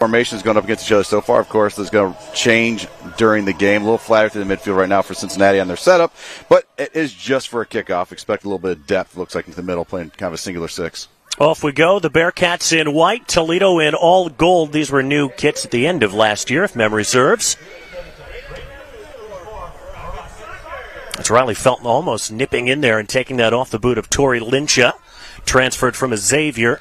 Formations going up against each other so far. Of course, there's going to change during the game. A little flatter through the midfield right now for Cincinnati on their setup, but it is just for a kickoff. Expect a little bit of depth, looks like, into the middle, playing kind of a singular six. Off we go. The Bearcats in white, Toledo in all gold. These were new kits at the end of last year, if memory serves. It's Riley Felton almost nipping in there and taking that off the boot of Tori Lyncha, transferred from Xavier.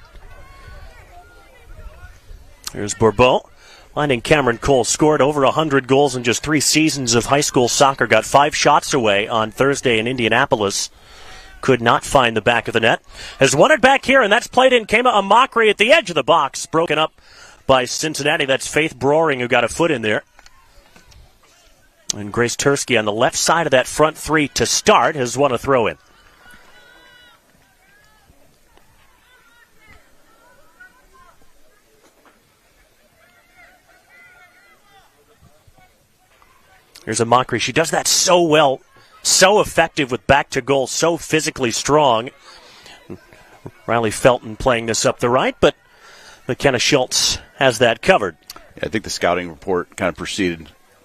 Here's Bourbeau. Finding Cameron Cole scored over 100 goals in just 3 seasons of high school soccer. Got 5 shots away on Thursday in Indianapolis. Could not find the back of the net. Has won it back here, and that's played in. Came a mockery at the edge of the box. Broken up by Cincinnati. That's Faith Broering who got a foot in there. And Grace Tursky on the left side of that front 3 to start has won a throw-in. Here's a mockery. She does that so well, so effective with back to goal, so physically strong. Riley Felton playing this up the right, but McKenna Schultz has that covered. Yeah, I think the scouting report kind of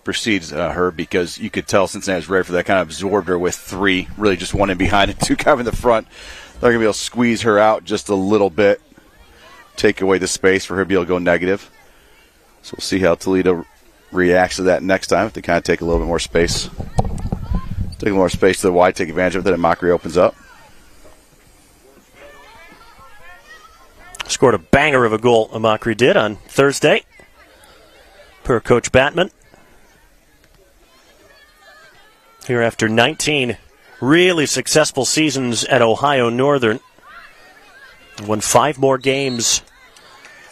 precedes her, because you could tell Cincinnati was ready for that, kind of absorbed her with 3, really just 1 in behind and 2 kind of in the front. They're going to be able to squeeze her out just a little bit, take away the space for her to be able to go negative. So we'll see how Toledo reacts to that next time, if they kind of take a little bit more space. Take more space to the wide, take advantage of it, and mockery opens up. Scored a banger of a goal, Mockery did on Thursday, per Coach Batman. Here after 19 really successful seasons at Ohio Northern. Won 5 more games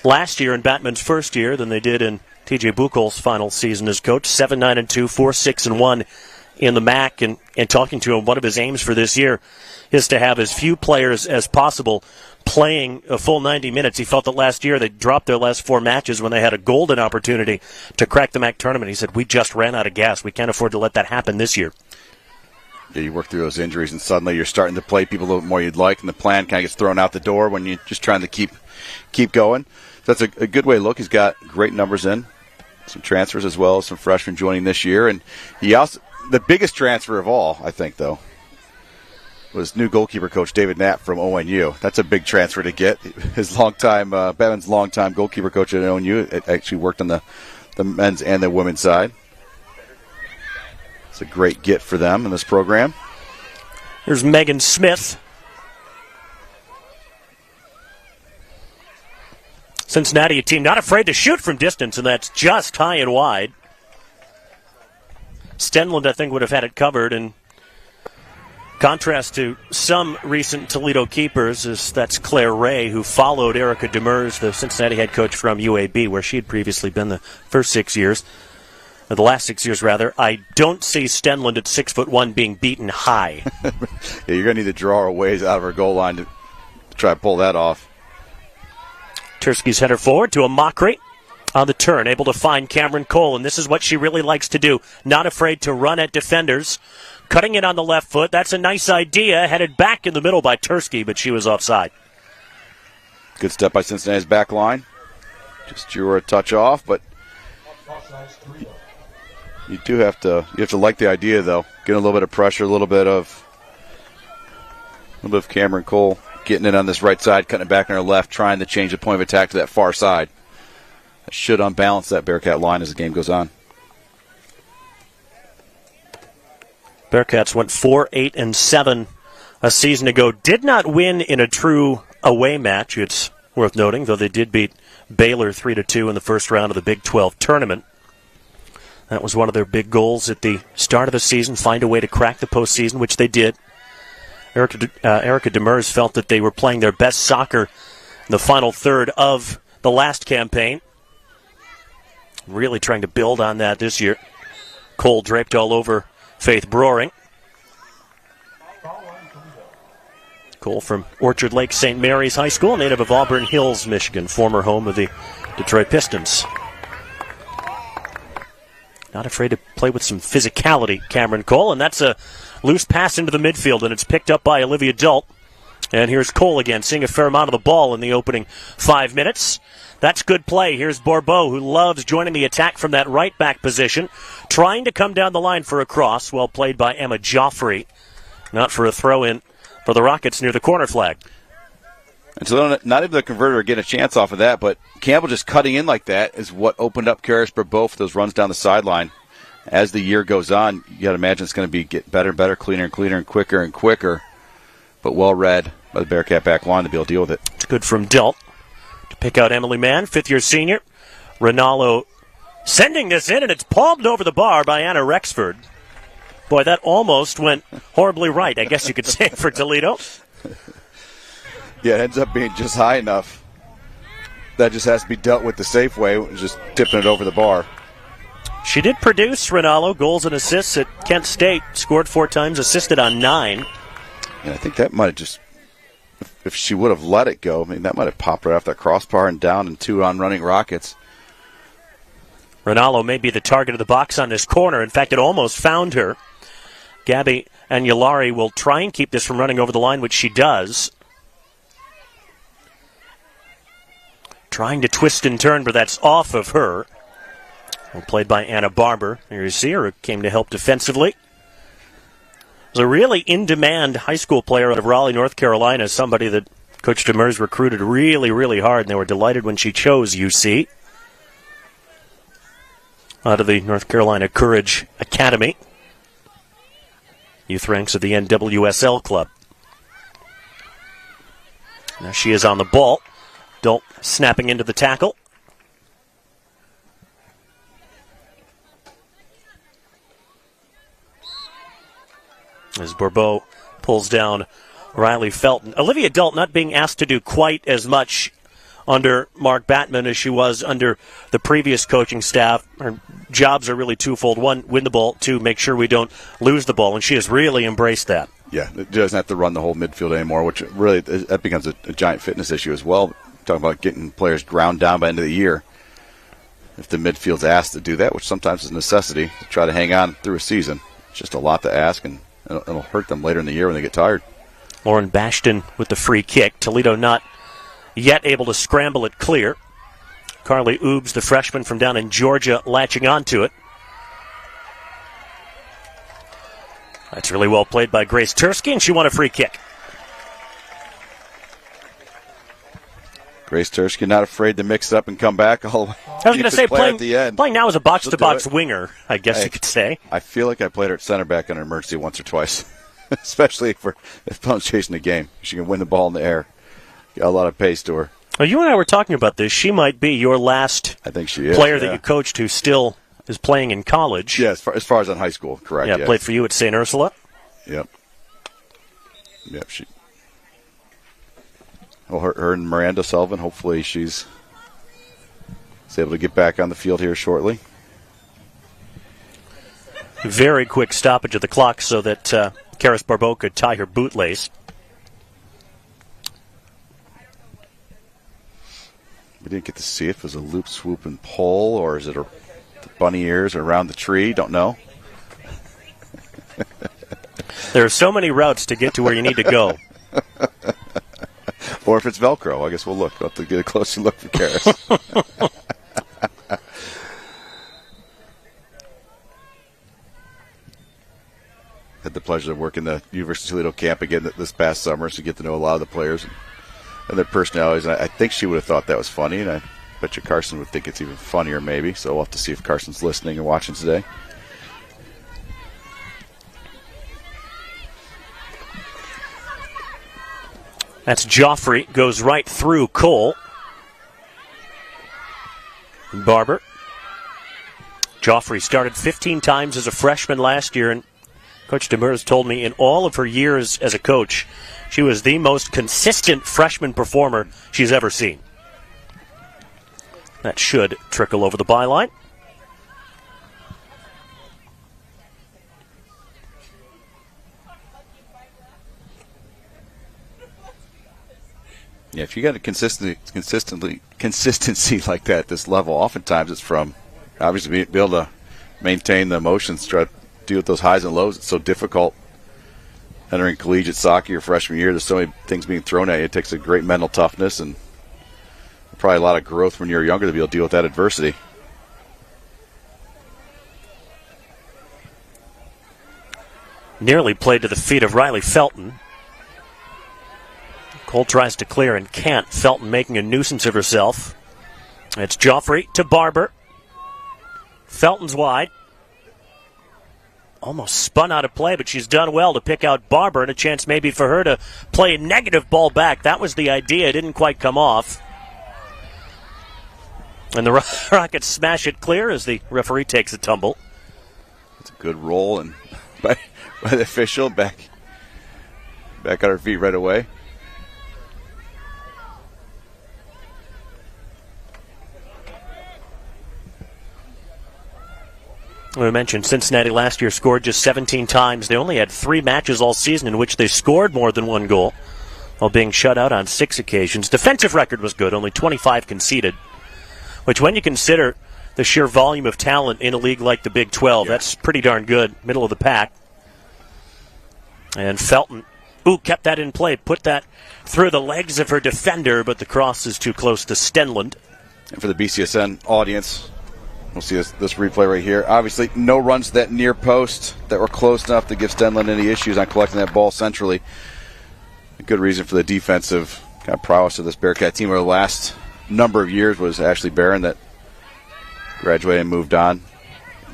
last year in Batman's first year than they did in TJ Buchol's final season as coach. 7-9-2, 4-6-1 in the MAC. And talking to him, one of his aims for this year is to have as few players as possible playing a full 90 minutes. He felt that last year they dropped their last 4 matches when they had a golden opportunity to crack the MAC tournament. He said, we just ran out of gas. We can't afford to let that happen this year. Yeah, you work through those injuries, and suddenly you're starting to play people a little bit more you'd like, and the plan kind of gets thrown out the door when you're just trying to keep going. So that's a good way to look. He's got great numbers in, some transfers as well as some freshmen joining this year. And he also, the biggest transfer of all, I think, though, was new goalkeeper coach David Knapp from ONU. That's a big transfer to get. His Batman's longtime goalkeeper coach at ONU actually worked on the men's and the women's side. It's a great get for them in this program. Here's Megan Smith. Cincinnati, a team not afraid to shoot from distance, and that's just high and wide. Stenlund, I think, would have had it covered. In contrast to some recent Toledo keepers, that's Claire Ray, who followed Erica Demers, the Cincinnati head coach from UAB, where she had previously been the first 6 years. Or the last 6 years, rather. I don't see Stenlund at 6'1" being beaten high. Yeah, you're going to need to draw her ways out of her goal line to try to pull that off. Tursky's header forward to a Mockery on the turn, able to find Cameron Cole, and this is what she really likes to do. Not afraid to run at defenders. Cutting it on the left foot. That's a nice idea. Headed back in the middle by Tursky, but she was offside. Good step by Cincinnati's back line. Just drew her a touch off, but you have to like the idea, though. Getting a little bit of pressure, a little bit of Cameron Cole getting it on this right side, cutting it back on her left, trying to change the point of attack to that far side. That should unbalance that Bearcat line as the game goes on. Bearcats went 4-8-7 a season ago. Did not win in a true away match, it's worth noting, though they did beat Baylor 3-2 in the first round of the Big 12 tournament. That was one of their big goals at the start of the season, find a way to crack the postseason, which they did. Erica Demers felt that they were playing their best soccer in the final third of the last campaign. Really trying to build on that this year. Cole draped all over Faith Broering. Cole from Orchard Lake St. Mary's High School, native of Auburn Hills, Michigan, former home of the Detroit Pistons. Not afraid to play with some physicality, Cameron Cole, and that's a loose pass into the midfield, and it's picked up by Olivia Dult. And here's Cole again, seeing a fair amount of the ball in the opening 5 minutes. That's good play. Here's Bourbeau, who loves joining the attack from that right back position, trying to come down the line for a cross. Well played by Emma Joffrey. Not for a throw-in for the Rockets near the corner flag. And so not even the converter get a chance off of that, but Campbell just cutting in like that is what opened up Karis Bourbeau for those runs down the sideline. As the year goes on, you got to imagine it's going to get better and better, cleaner and cleaner, and quicker. But well read by the Bearcat back line to be able to deal with it. It's good from Delt to pick out Emily Mann, fifth-year senior. Rinaldo sending this in, and it's palmed over the bar by Anna Rexford. Boy, that almost went horribly right, I guess you could say, for Toledo. Yeah, it ends up being just high enough. That just has to be dealt with the safe way, just tipping it over the bar. She did produce, Rinaldo, goals and assists at Kent State. Scored 4 times, assisted on 9. And I think that might have just, if she would have let it go, I mean, that might have popped right off that crossbar and down and 2 on-running Rockets. Rinaldo may be the target of the box on this corner. In fact, it almost found her. Gabby Anulari will try and keep this from running over the line, which she does. Trying to twist and turn, but that's off of her. Well played by Anna Barber. Here you see her, who came to help defensively. It was a really in-demand high school player out of Raleigh, North Carolina, somebody that Coach Demers recruited really, really hard, and they were delighted when she chose UC. Out of the North Carolina Courage Academy. Youth ranks of the NWSL club. Now she is on the ball. Dolt snapping into the tackle. As Bourbeau pulls down Riley Felton. Olivia Delt not being asked to do quite as much under Mark Batman as she was under the previous coaching staff. Her jobs are really twofold. 1, win the ball. 2, make sure we don't lose the ball. And she has really embraced that. Yeah, it doesn't have to run the whole midfield anymore, which really that becomes a giant fitness issue as well. Talking about getting players ground down by the end of the year. If the midfield's asked to do that, which sometimes is a necessity, to try to hang on through a season. It's just a lot to ask, and it'll hurt them later in the year when they get tired. Lauren Bashton with the free kick. Toledo not yet able to scramble it clear. Carly Oobs, the freshman from down in Georgia, latching onto it. That's really well played by Grace Tursky, and she won a free kick. Grace Tursky not afraid to mix it up and come back all the way. I was going to say, playing now as a box-to-box winger, I guess you could say. I feel like I played her at center back on an emergency once or twice, especially if opponent's chasing the game. She can win the ball in the air. Got a lot of pace to her. Well, you and I were talking about this. She might be your last I think she is, player that you coached who still is playing in college. Yeah, as far as in high school, correct. Yeah, played for you at St. Ursula. Yep. Well, her and Miranda Sullivan, hopefully she's able to get back on the field here shortly. Very quick stoppage of the clock so that Karis Bourbeau could tie her bootlace. We didn't get to see if it was a loop, swoop, and pull, or is it the bunny ears around the tree? Don't know. There are so many routes to get to where you need to go. Or if it's Velcro, I guess we'll look. We'll have to get a closer look for Karis. Had the pleasure of working the University of Toledo camp again this past summer to get to know a lot of the players and their personalities. And I think she would have thought that was funny, and I bet you Carson would think it's even funnier maybe. So we'll have to see if Carson's listening and watching today. That's Joffrey, goes right through Cole. Barber. Joffrey started 15 times as a freshman last year, and Coach Demers told me in all of her years as a coach, she was the most consistent freshman performer she's ever seen. That should trickle over the byline. Yeah, if you got a consistency like that at this level, oftentimes it's from obviously be able to maintain the emotions, try to deal with those highs and lows. It's so difficult entering collegiate soccer your freshman year, there's so many things being thrown at you. It takes a great mental toughness and probably a lot of growth when you're younger to be able to deal with that adversity. Nearly played to the feet of Riley Felton. Cole tries to clear and can't. Felton making a nuisance of herself. It's Joffrey to Barber. Felton's wide. Almost spun out of play, but she's done well to pick out Barber, and a chance maybe for her to play a negative ball back. That was the idea. It didn't quite come off. And the Rockets smash it clear as the referee takes a tumble. It's a good roll and by the official, back on her feet right away. We mentioned Cincinnati last year scored just 17 times. They only had 3 matches all season in which they scored more than 1 goal, while being shut out on 6 occasions. Defensive record was good, only 25 conceded, which when you consider the sheer volume of talent in a league like the Big 12, that's pretty darn good, middle of the pack. And Felton, kept that in play, put that through the legs of her defender, but the cross is too close to Stenlund. And for the BCSN audience, we'll see this replay right here. Obviously, no runs to that near post that were close enough to give Stenlund any issues on collecting that ball centrally. A good reason for the defensive kind of prowess of this Bearcat team over the last number of years was Ashley Barron, that graduated and moved on.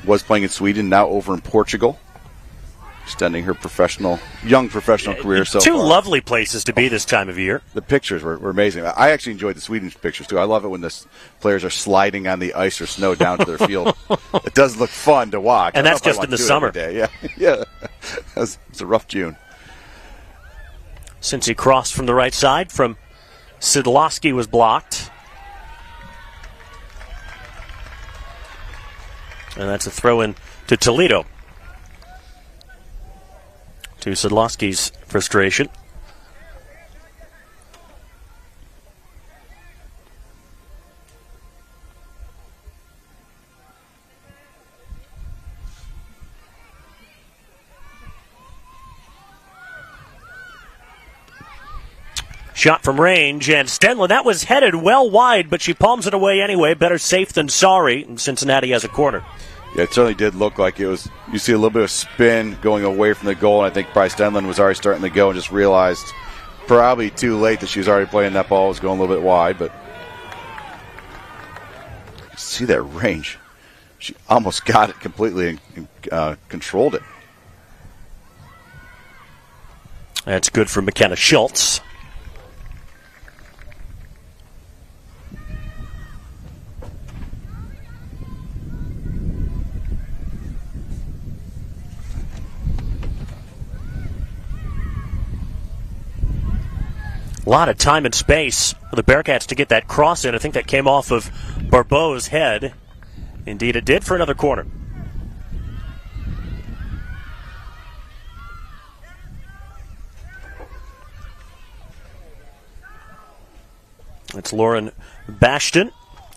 Was playing in Sweden, now over in Portugal, extending her young professional career so Two far. lovely places to be this time of year. The pictures were amazing. I actually enjoyed the Sweden pictures, too. I love it when the players are sliding on the ice or snow down to their field. It does look fun to watch. And that's just in the summer. Yeah, yeah. It's a rough June. Since he crossed from the right side from Sidlowski was blocked. And that's a throw-in to Toledo. To Sidlowski's frustration. Shot from range, and Stenlund, that was headed well wide, but she palms it away anyway. Better safe than sorry, and Cincinnati has a corner. Yeah, it certainly did look like it was. You see a little bit of spin going away from the goal, and I think probably Stenlund was already starting to go and just realized probably too late that she was already playing that ball. It was going a little bit wide, but see that range. She almost got it completely and controlled it. That's good for McKenna Schultz. A lot of time and space for the Bearcats to get that cross in. I think that came off of Barbeau's head. Indeed it did, for another corner. It's Lauren Bashton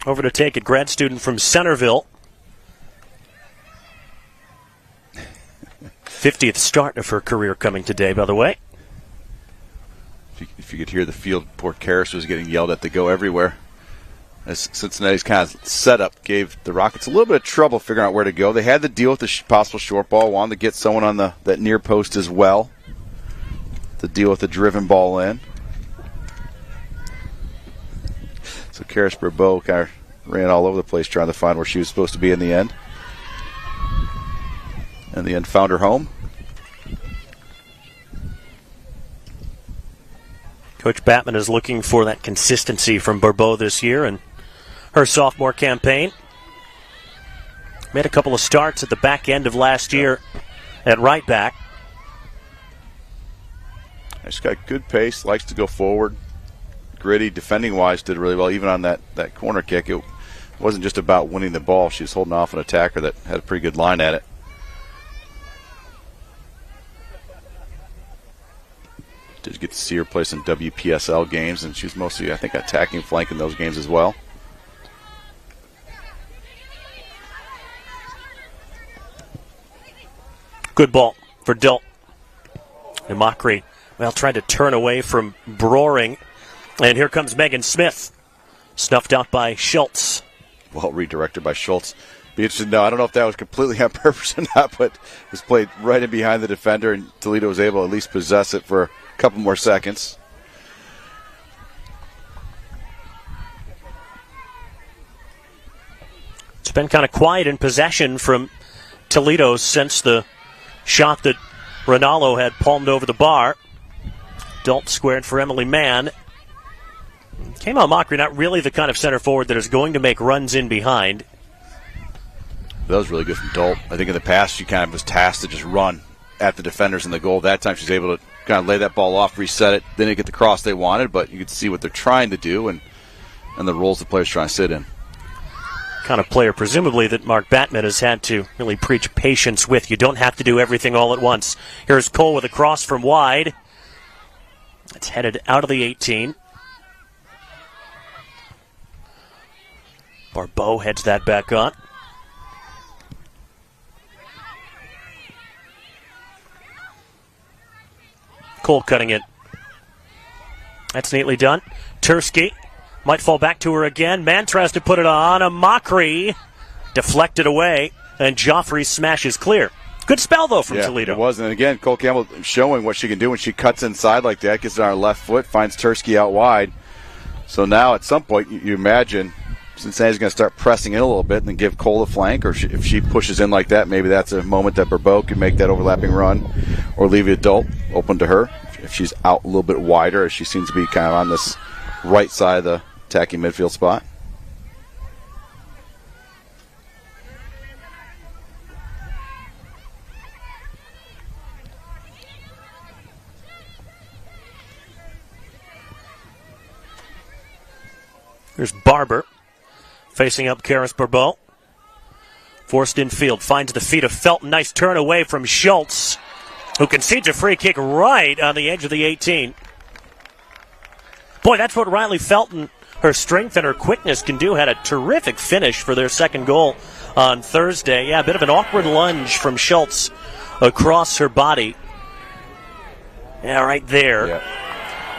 over to take it, grad student from Centerville. 50th start of her career coming today, by the way. If you could hear the field, poor Karras was getting yelled at to go everywhere. As Cincinnati's kind of setup gave the Rockets a little bit of trouble figuring out where to go. They had to deal with the possible short ball, wanted to get someone on that near post as well to deal with the driven ball in. So Karras Barbeau kind of ran all over the place trying to find where she was supposed to be in the end. In the end, found her home. Coach Batman is looking for that consistency from Barbeau this year and her sophomore campaign. Made a couple of starts at the back end of last year at right back. She's got good pace, likes to go forward. Gritty, defending-wise, did really well. Even on that corner kick, it wasn't just about winning the ball. She was holding off an attacker that had a pretty good line at it. Did get to see her play some WPSL games, and she was mostly, I think, attacking flank in those games as well. Good ball for Dilt. And Mockery, tried to turn away from Broering. And here comes Megan Smith, snuffed out by Schultz. Well redirected by Schultz. Be interested to know. I don't know if that was completely on purpose or not, but it was played right in behind the defender, and Toledo was able to at least possess it for a couple more seconds. It's been kind of quiet in possession from Toledo since the shot that Ronaldo had palmed over the bar. Dalt squared for Emily Mann. Came out Mockery, not really the kind of center forward that is going to make runs in behind. That was really good from Dalt. I think in the past she kind of was tasked to just run at the defenders in the goal. That time she's able to kind of lay that ball off, reset it. They didn't get the cross they wanted, but you could see what they're trying to do and the roles the players trying to sit in. Kind of player, presumably, that Mark Batman has had to really preach patience with. You don't have to do everything all at once. Here's Cole with a cross from wide. It's headed out of the 18. Barbeau heads that back on. Cole cutting it. That's neatly done. Tursky might fall back to her again. Mann tries to put it on. A Mockery deflected away, and Joffrey smashes clear. Good spell, though, from Toledo. It was. And again, Cole Campbell showing what she can do when she cuts inside like that, gets it on her left foot, finds Tursky out wide. So now at some point, you imagine Cincinnati's going to start pressing in a little bit and then give Cole a flank, or if she pushes in like that, maybe that's a moment that Barbeau can make that overlapping run, or leave it Dalt open to her if she's out a little bit wider, as she seems to be kind of on this right side of the attacking midfield spot. Here's Barber facing up Karis Barbeau. Forced infield, finds the feet of Felton. Nice turn away from Schultz, who concedes a free kick right on the edge of the 18. Boy, that's what Riley Felton, her strength and her quickness, can do. Had a terrific finish for their second goal on Thursday. Yeah, a bit of an awkward lunge from Schultz across her body. Yeah, right there.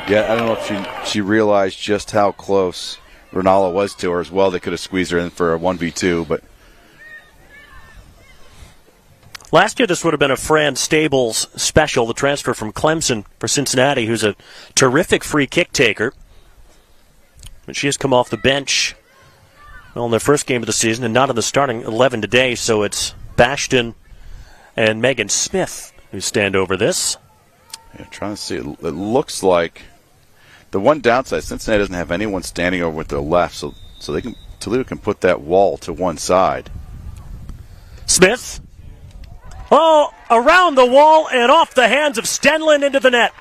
Yeah, I don't know if she realized just how close Ronaldo was to her as well. They could have squeezed her in for a 1v2, but last year this would have been a Fran Stables special, the transfer from Clemson for Cincinnati, who's a terrific free kick taker. But she has come off the bench in their first game of the season and not in the starting 11 today, so it's Bashton and Megan Smith who stand over this. Yeah, trying to see. It looks like the one downside, Cincinnati doesn't have anyone standing over with their left, so Toledo can put that wall to one side. Smith. Oh, around the wall and off the hands of Stenlund into the net.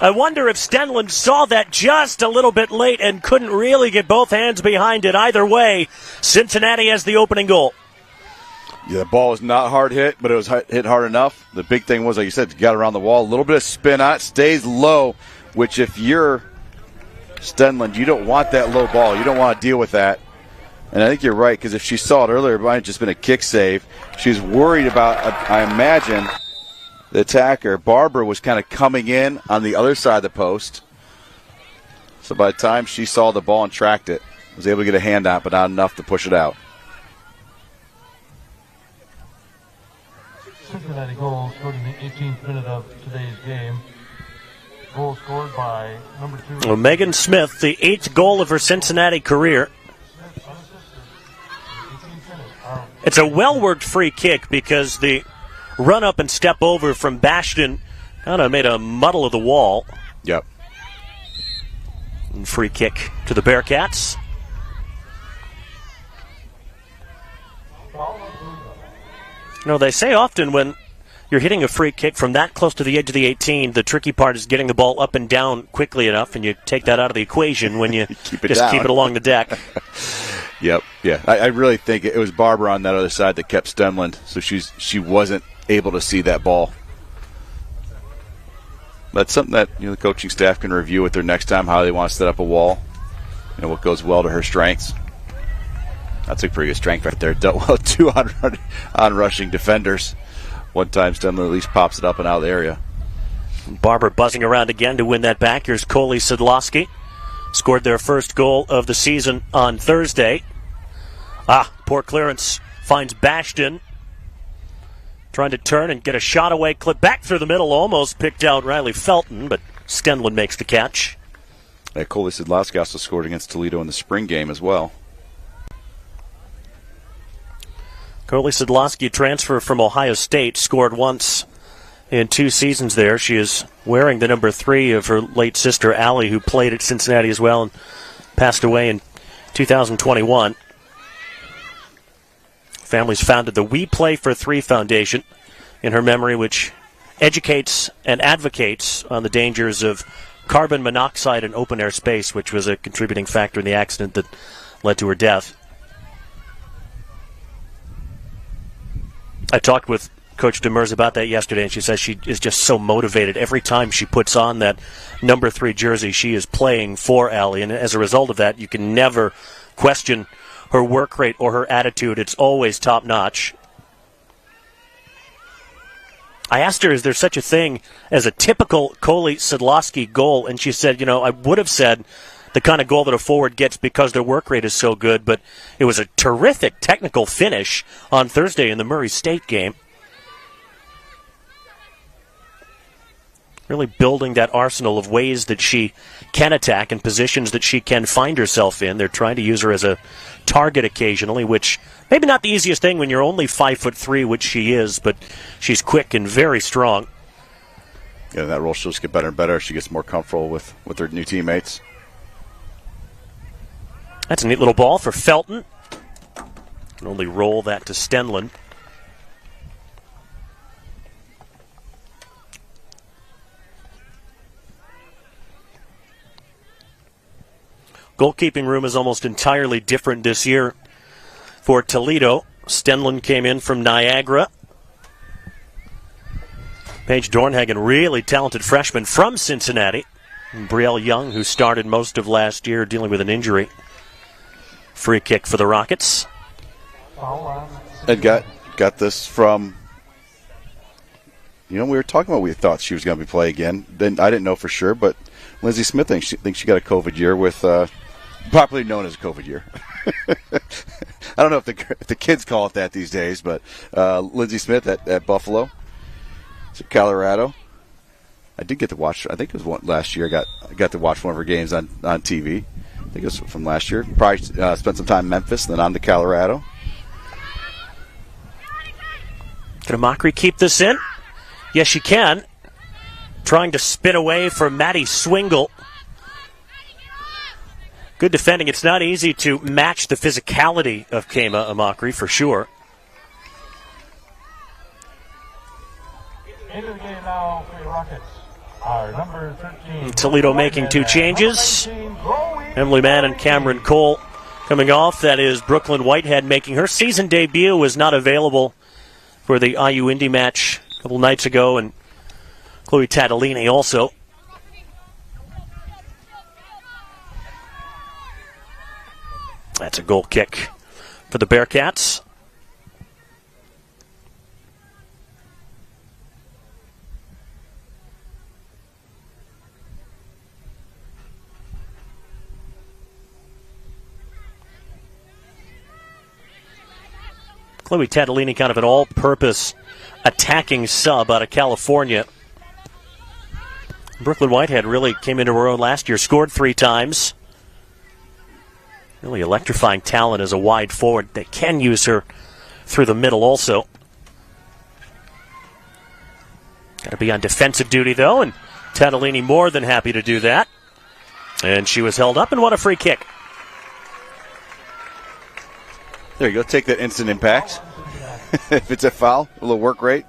I wonder if Stenlund saw that just a little bit late and couldn't really get both hands behind it. Either way, Cincinnati has the opening goal. Yeah, the ball was not hard hit, but it was hit hard enough. The big thing was, like you said, you got around the wall, a little bit of spin on it, stays low, which if you're Stenlund, you don't want that low ball. You don't want to deal with that. And I think you're right, because if she saw it earlier, it might have just been a kick save. She's worried about, I imagine, the attacker. Barber was kind of coming in on the other side of the post. So by the time she saw the ball and tracked it, was able to get a hand on it, but not enough to push it out. Cincinnati goal scored in the 18th minute of today's game. Goal scored by number 2. Well, Megan Smith, the 8th goal of her Cincinnati career. It's a well-worked free kick because the run-up and step over from Bashton kind of made a muddle of the wall. Yep. And free kick to the Bearcats. You know, they say often when you're hitting a free kick from that close to the edge of the 18, the tricky part is getting the ball up and down quickly enough, and you take that out of the equation when you keep it along the deck. Yep, yeah. I really think it was Barber on that other side that kept Stenlund, so she wasn't able to see that ball. That's something that the coaching staff can review with her next time, how they want to set up a wall, what goes well to her strengths. That's a pretty good strength right there. Dealt well with 2 on rushing defenders one time Stenlin at least pops it up and out of the area. Barber buzzing around again to win that back. Here's Coley Sidlowski. Scored their first goal of the season on Thursday. Poor clearance. Finds Bashton. Trying to turn and get a shot away. Clip back through the middle. Almost picked out Riley Felton, but Stenlin makes the catch. Coley Sidlowski also scored against Toledo in the spring game as well. Coley Sidlowski, transfer from Ohio State, scored once in 2 seasons there. She is wearing the number 3 of her late sister, Allie, who played at Cincinnati as well and passed away in 2021. Family's founded the We Play for 3 Foundation in her memory, which educates and advocates on the dangers of carbon monoxide in open-air space, which was a contributing factor in the accident that led to her death. I talked with Coach Demers about that yesterday, and she says she is just so motivated. Every time she puts on that number 3 jersey, she is playing for Allie, and as a result of that, you can never question her work rate or her attitude. It's always top-notch. I asked her, is there such a thing as a typical Coley Sidlowski goal? And she said, I would have said the kind of goal that a forward gets because their work rate is so good, but it was a terrific technical finish on Thursday in the Murray State game. Really building that arsenal of ways that she can attack and positions that she can find herself in. They're trying to use her as a target occasionally, which maybe not the easiest thing when you're only 5'3", which she is, but she's quick and very strong. Yeah, that role she'll just get better and better as she gets more comfortable with her new teammates. That's a neat little ball for Felton. Can only roll that to Stenlin. Goalkeeping room is almost entirely different this year for Toledo. Stenlin came in from Niagara. Paige Dornhagen, really talented freshman from Cincinnati. And Brielle Young, who started most of last year dealing with an injury. Free kick for the Rockets. And got this from, we were talking about we thought she was going to be play again. Then I didn't know for sure, but Lindsay Smith thinks she got a COVID year with, popularly known as a COVID year. I don't know if the kids call it that these days, but Lindsay Smith at Buffalo, Colorado. I did get to watch. I think it was last year. I got to watch one of her games on TV. I think it was from last year. Probably spent some time in Memphis, then on to Colorado. Can Amakri keep this in? Yes, she can. Trying to spin away from Maddie Swingle. Good defending. It's not easy to match the physicality of Kema Amakri, for sure. Into the game now for the Rockets. Our number 13. Toledo making 2 changes. Emily Mann and Cameron Cole coming off. That is Brooklyn Whitehead making her season debut. Was not available for the IU Indy match a couple nights ago. And Chloe Tatalini also. That's a goal kick for the Bearcats. Chloe Tatalini, kind of an all-purpose attacking sub out of California. Brooklyn Whitehead really came into her own last year, scored 3 times. Really electrifying talent as a wide forward. They can use her through the middle also. Got to be on defensive duty, though, and Tatalini more than happy to do that. And she was held up and won a free kick. There you go. Take that instant impact. If it's a foul, a little work rate,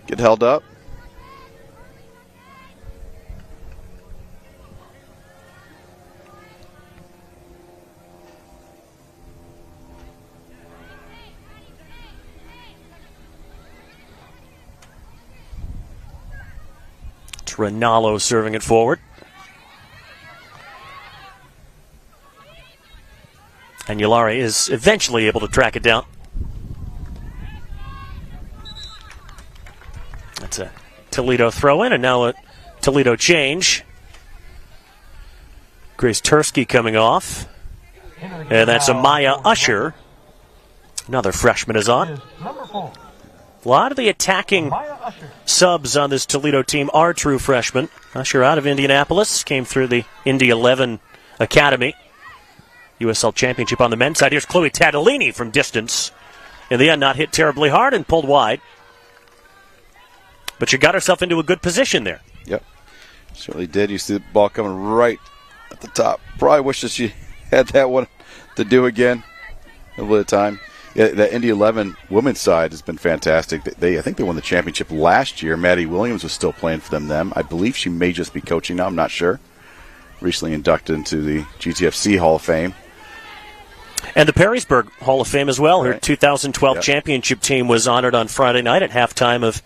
get held up. It's Rinaldo serving it forward. And Yulari is eventually able to track it down. It's a Toledo throw in, and now a Toledo change. Grace Tursky coming off. And that's Amaya Usher. Another freshman is on. A lot of the attacking subs on this Toledo team are true freshmen. Usher out of Indianapolis, came through the Indy 11 Academy. USL Championship on the men's side. Here's Chloe Tadolini from distance. In the end, not hit terribly hard and pulled wide. But she got herself into a good position there. Yep, certainly did. You see the ball coming right at the top. Probably wish that she had that one to do again a little bit of time. Yeah, the Indy 11 women's side has been fantastic. I think they won the championship last year. Maddie Williams was still playing for them. I believe she may just be coaching now. I'm not sure. Recently inducted into the GTFC Hall of Fame. And the Perrysburg Hall of Fame as well. Her Right. 2012 championship team was honored on Friday night at halftime of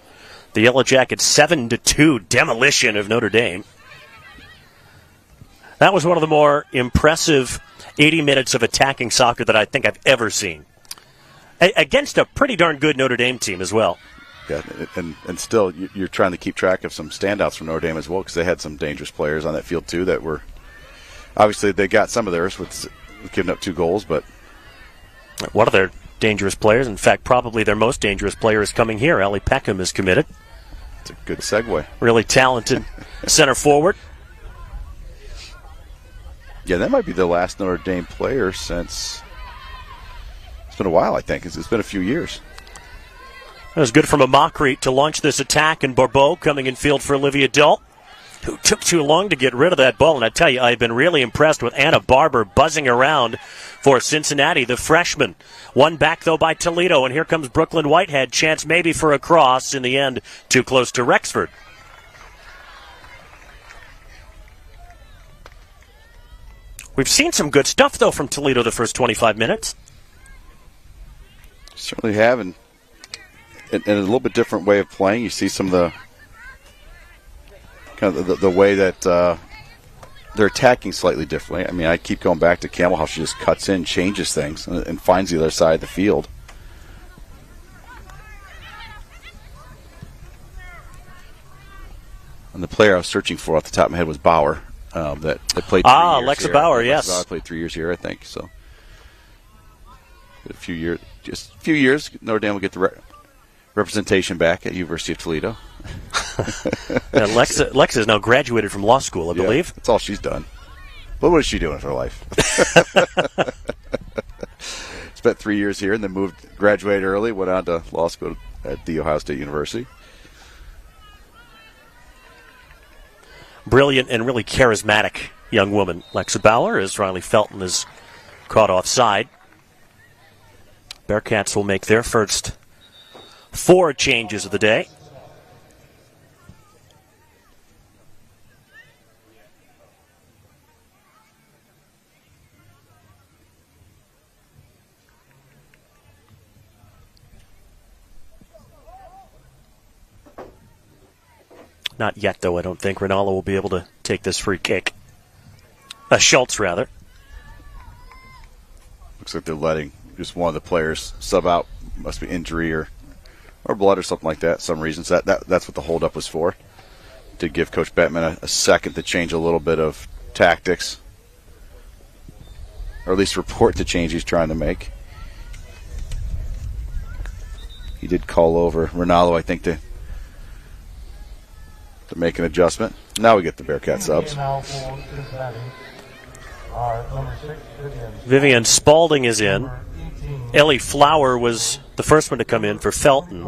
the Yellow Jackets' 7-2 demolition of Notre Dame. That was one of the more impressive 80 minutes of attacking soccer that I think I've ever seen. Against a pretty darn good Notre Dame team as well. Yeah, and still, you're trying to keep track of some standouts from Notre Dame as well, because they had some dangerous players on that field too that were, obviously they got some of theirs with giving up 2 goals, but one of their dangerous players, in fact probably their most dangerous player, is coming here. Ellie Peckham is committed. it's a good segue. Really talented center forward. Yeah, that might be the last Notre Dame player since, it's been a while, I think. It's been a few years. It was good from Amakri to launch this attack, and Bourbeau coming in field for Olivia Dult, who took too long to get rid of that ball. And I tell you, I've been really impressed with Anna Barber buzzing around for Cincinnati, the freshman. One back, though, by Toledo, and here comes Brooklyn Whitehead. Chance maybe for a cross. In the end, too close to Rexford. We've seen some good stuff, though, from Toledo the first 25 minutes. Certainly have, and a little bit different way of playing. You see some of the kind of the way that they're attacking slightly differently. I mean, I keep going back to Campbell, how she just cuts in, changes things, and finds the other side of the field. And the player I was searching for off the top of my head was Bauer, that played 3 years Alexa here. Bauer, Alexa yes. Bauer played 3 years here, I think. So just a few years, Notre Dame will get the representation back at University of Toledo. And Lexa is now graduated from law school, I believe. That's all she's done. But what is she doing with her life? Spent 3 years here and then graduated early, went on to law school at The Ohio State University. Brilliant and really charismatic young woman, Lexa Bauer, as Riley Felton is caught offside. Bearcats will make their first 4 changes of the day. Not yet, though, I don't think. Rinaldo will be able to take this free kick. Schultz, rather. Looks like they're letting just one of the players sub out. Must be injury or blood or something like that. Some reasons that's what the holdup was for. To give Coach Bettman a second to change a little bit of tactics, or at least report the change he's trying to make. He did call over Rinaldo, I think, to make an adjustment. Now we get the Bearcat subs. Vivian Spaulding is in. Ellie Flower was the first one to come in for Felton.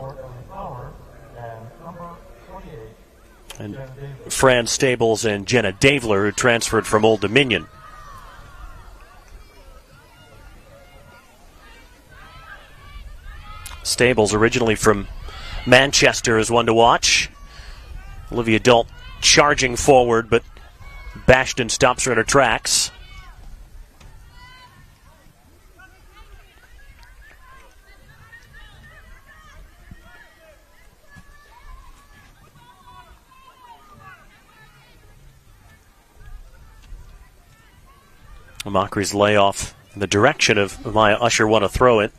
And Fran Stables and Jenna Davler, who transferred from Old Dominion. Stables, originally from Manchester, is one to watch. Olivia Dult charging forward, but Bashton stops her in her tracks. Amakri's layoff in the direction of Maya Usher won a throw it.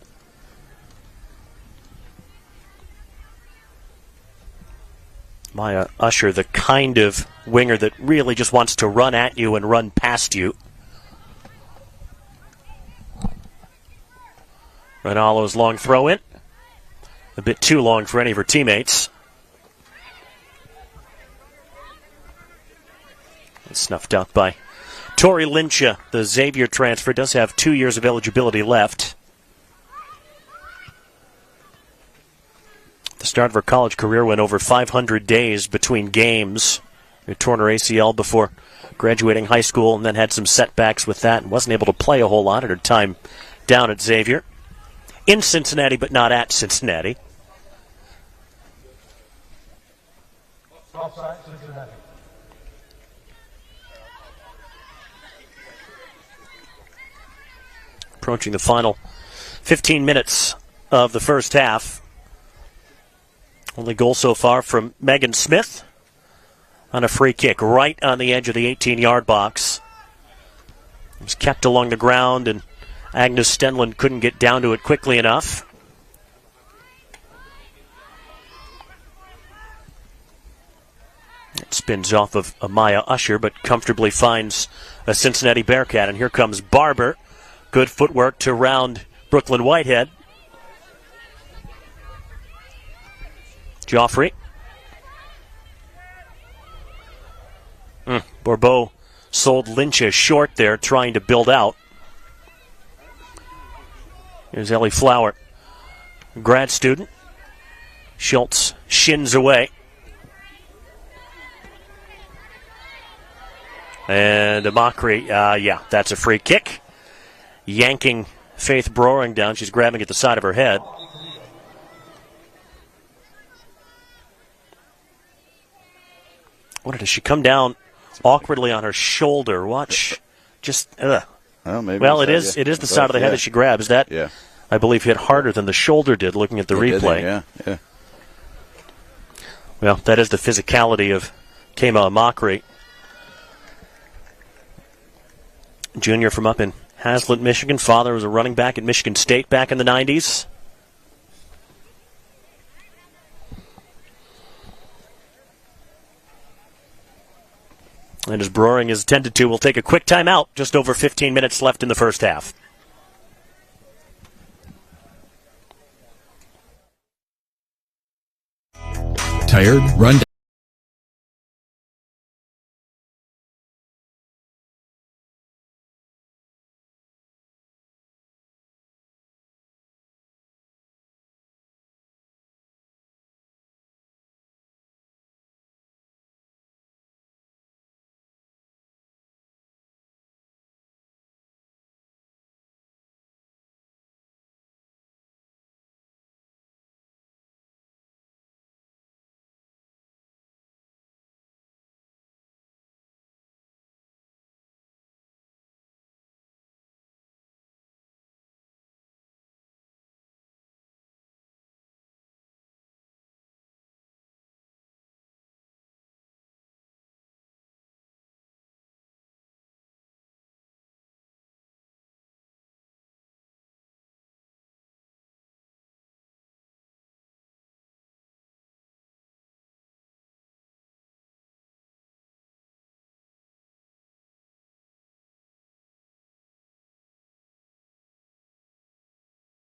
Maya Usher, the kind of winger that really just wants to run at you and run past you. Rinaldo's long throw in. A bit too long for any of her teammates. Snuffed out by Tori Lyncha. The Xavier transfer does have 2 years of eligibility left. The start of her college career went over 500 days between games. She torn her ACL before graduating high school and then had some setbacks with that and wasn't able to play a whole lot at her time down at Xavier. In Cincinnati, but not at Cincinnati. Offside, Cincinnati. Approaching the final 15 minutes of the first half. Only goal so far from Megan Smith on a free kick right on the edge of the 18-yard box. It was kept along the ground, and Agnes Stenlund couldn't get down to it quickly enough. It spins off of Amaya Usher, but comfortably finds a Cincinnati Bearcat. And here comes Barber. Good footwork to round Brooklyn Whitehead. Joffrey. Bourbeau sold Lynch short there, trying to build out. Here's Ellie Flower, grad student. Schultz shins away. And a mockery. Yeah, that's a free kick. Yanking Faith Broering down. She's grabbing at the side of her head. What did she come down awkwardly on her shoulder? Watch. Just, well, it is the side of the head that she grabs. That, yeah. I believe, hit harder than the shoulder did looking at the replay. Yeah. Well, that is the physicality of Kema Mockery. Junior from up in Hazlet, Michigan. Father was a running back at Michigan State back in the 90s. And as Broering is attended to, we'll take a quick timeout. Just over 15 minutes left in the first half. Tired? Run.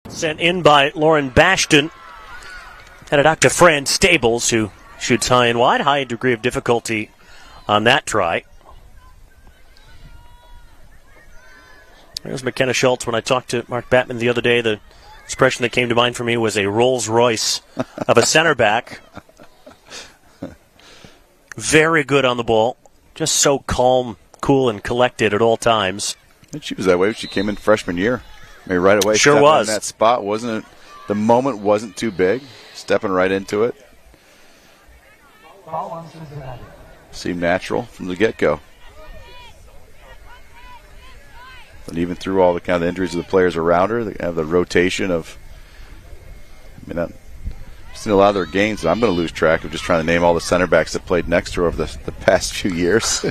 Sent in by Lauren Bashton. Headed out to Fran Stables, who shoots high and wide. High degree of difficulty on that try. There's McKenna Schultz. When I talked to Mark Batman the other day, the expression that came to mind for me was a Rolls Royce of a center back. Very good on the ball. Just so calm, cool, and collected at all times. And she was that way when she came in freshman year. I mean, right away, sure was. In that spot, wasn't it? The moment wasn't too big. Stepping right into it. Seemed natural from the get-go. And even through all the kind of injuries of the players around her, they have the rotation of. I mean, I've seen a lot of their games, and I'm going to lose track of just trying to name all the center backs that played next to her over the past few years.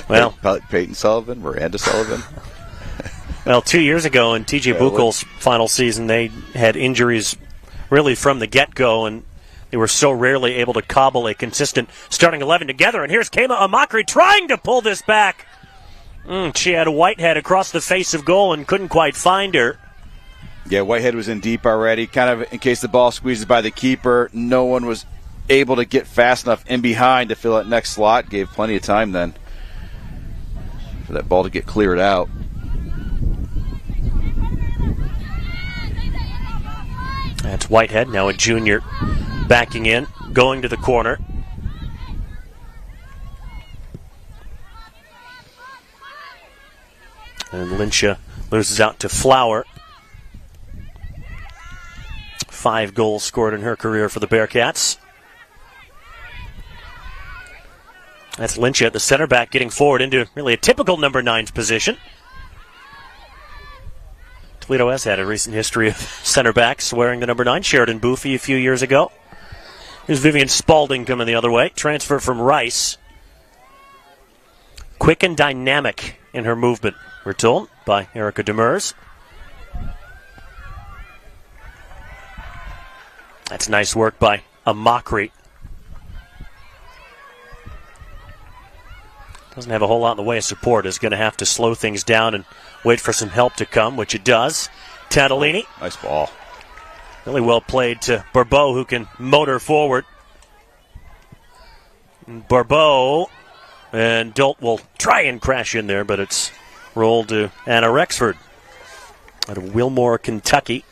Well, Peyton Sullivan, Miranda Sullivan. Well, 2 years ago in T.J. Buchel's final season, they had injuries really from the get-go, and They were so rarely able to cobble a consistent starting 11 together. And here's Kema Amakri trying to pull this back. She had Whitehead across the face of goal and couldn't quite find her. Yeah, Whitehead was in deep already, kind of in case the ball squeezes by the keeper. No one was able to get fast enough in behind to fill that next slot. Gave plenty of time then for that ball to get cleared out. That's Whitehead, now a junior, backing in, going to the corner. And Lynchia loses out to Flower. 5 goals scored in her career for the Bearcats. That's Lynchia, the center back, getting forward into really a typical number 9's position. Toledo has had a recent history of center backs wearing the number 9. Sheridan Boofy a few years ago. Here's Vivian Spaulding coming the other way. Transfer from Rice. Quick and dynamic in her movement, we're told, by Erica Demers. That's nice work by Amakri. Doesn't have a whole lot in the way of support. Is going to have to slow things down and wait for some help to come, which it does. Tatalini. Nice ball. Really well played to Barbeau, who can motor forward. Barbeau and Dolt will try and crash in there, but it's rolled to Anna Rexford out of Wilmore, Kentucky.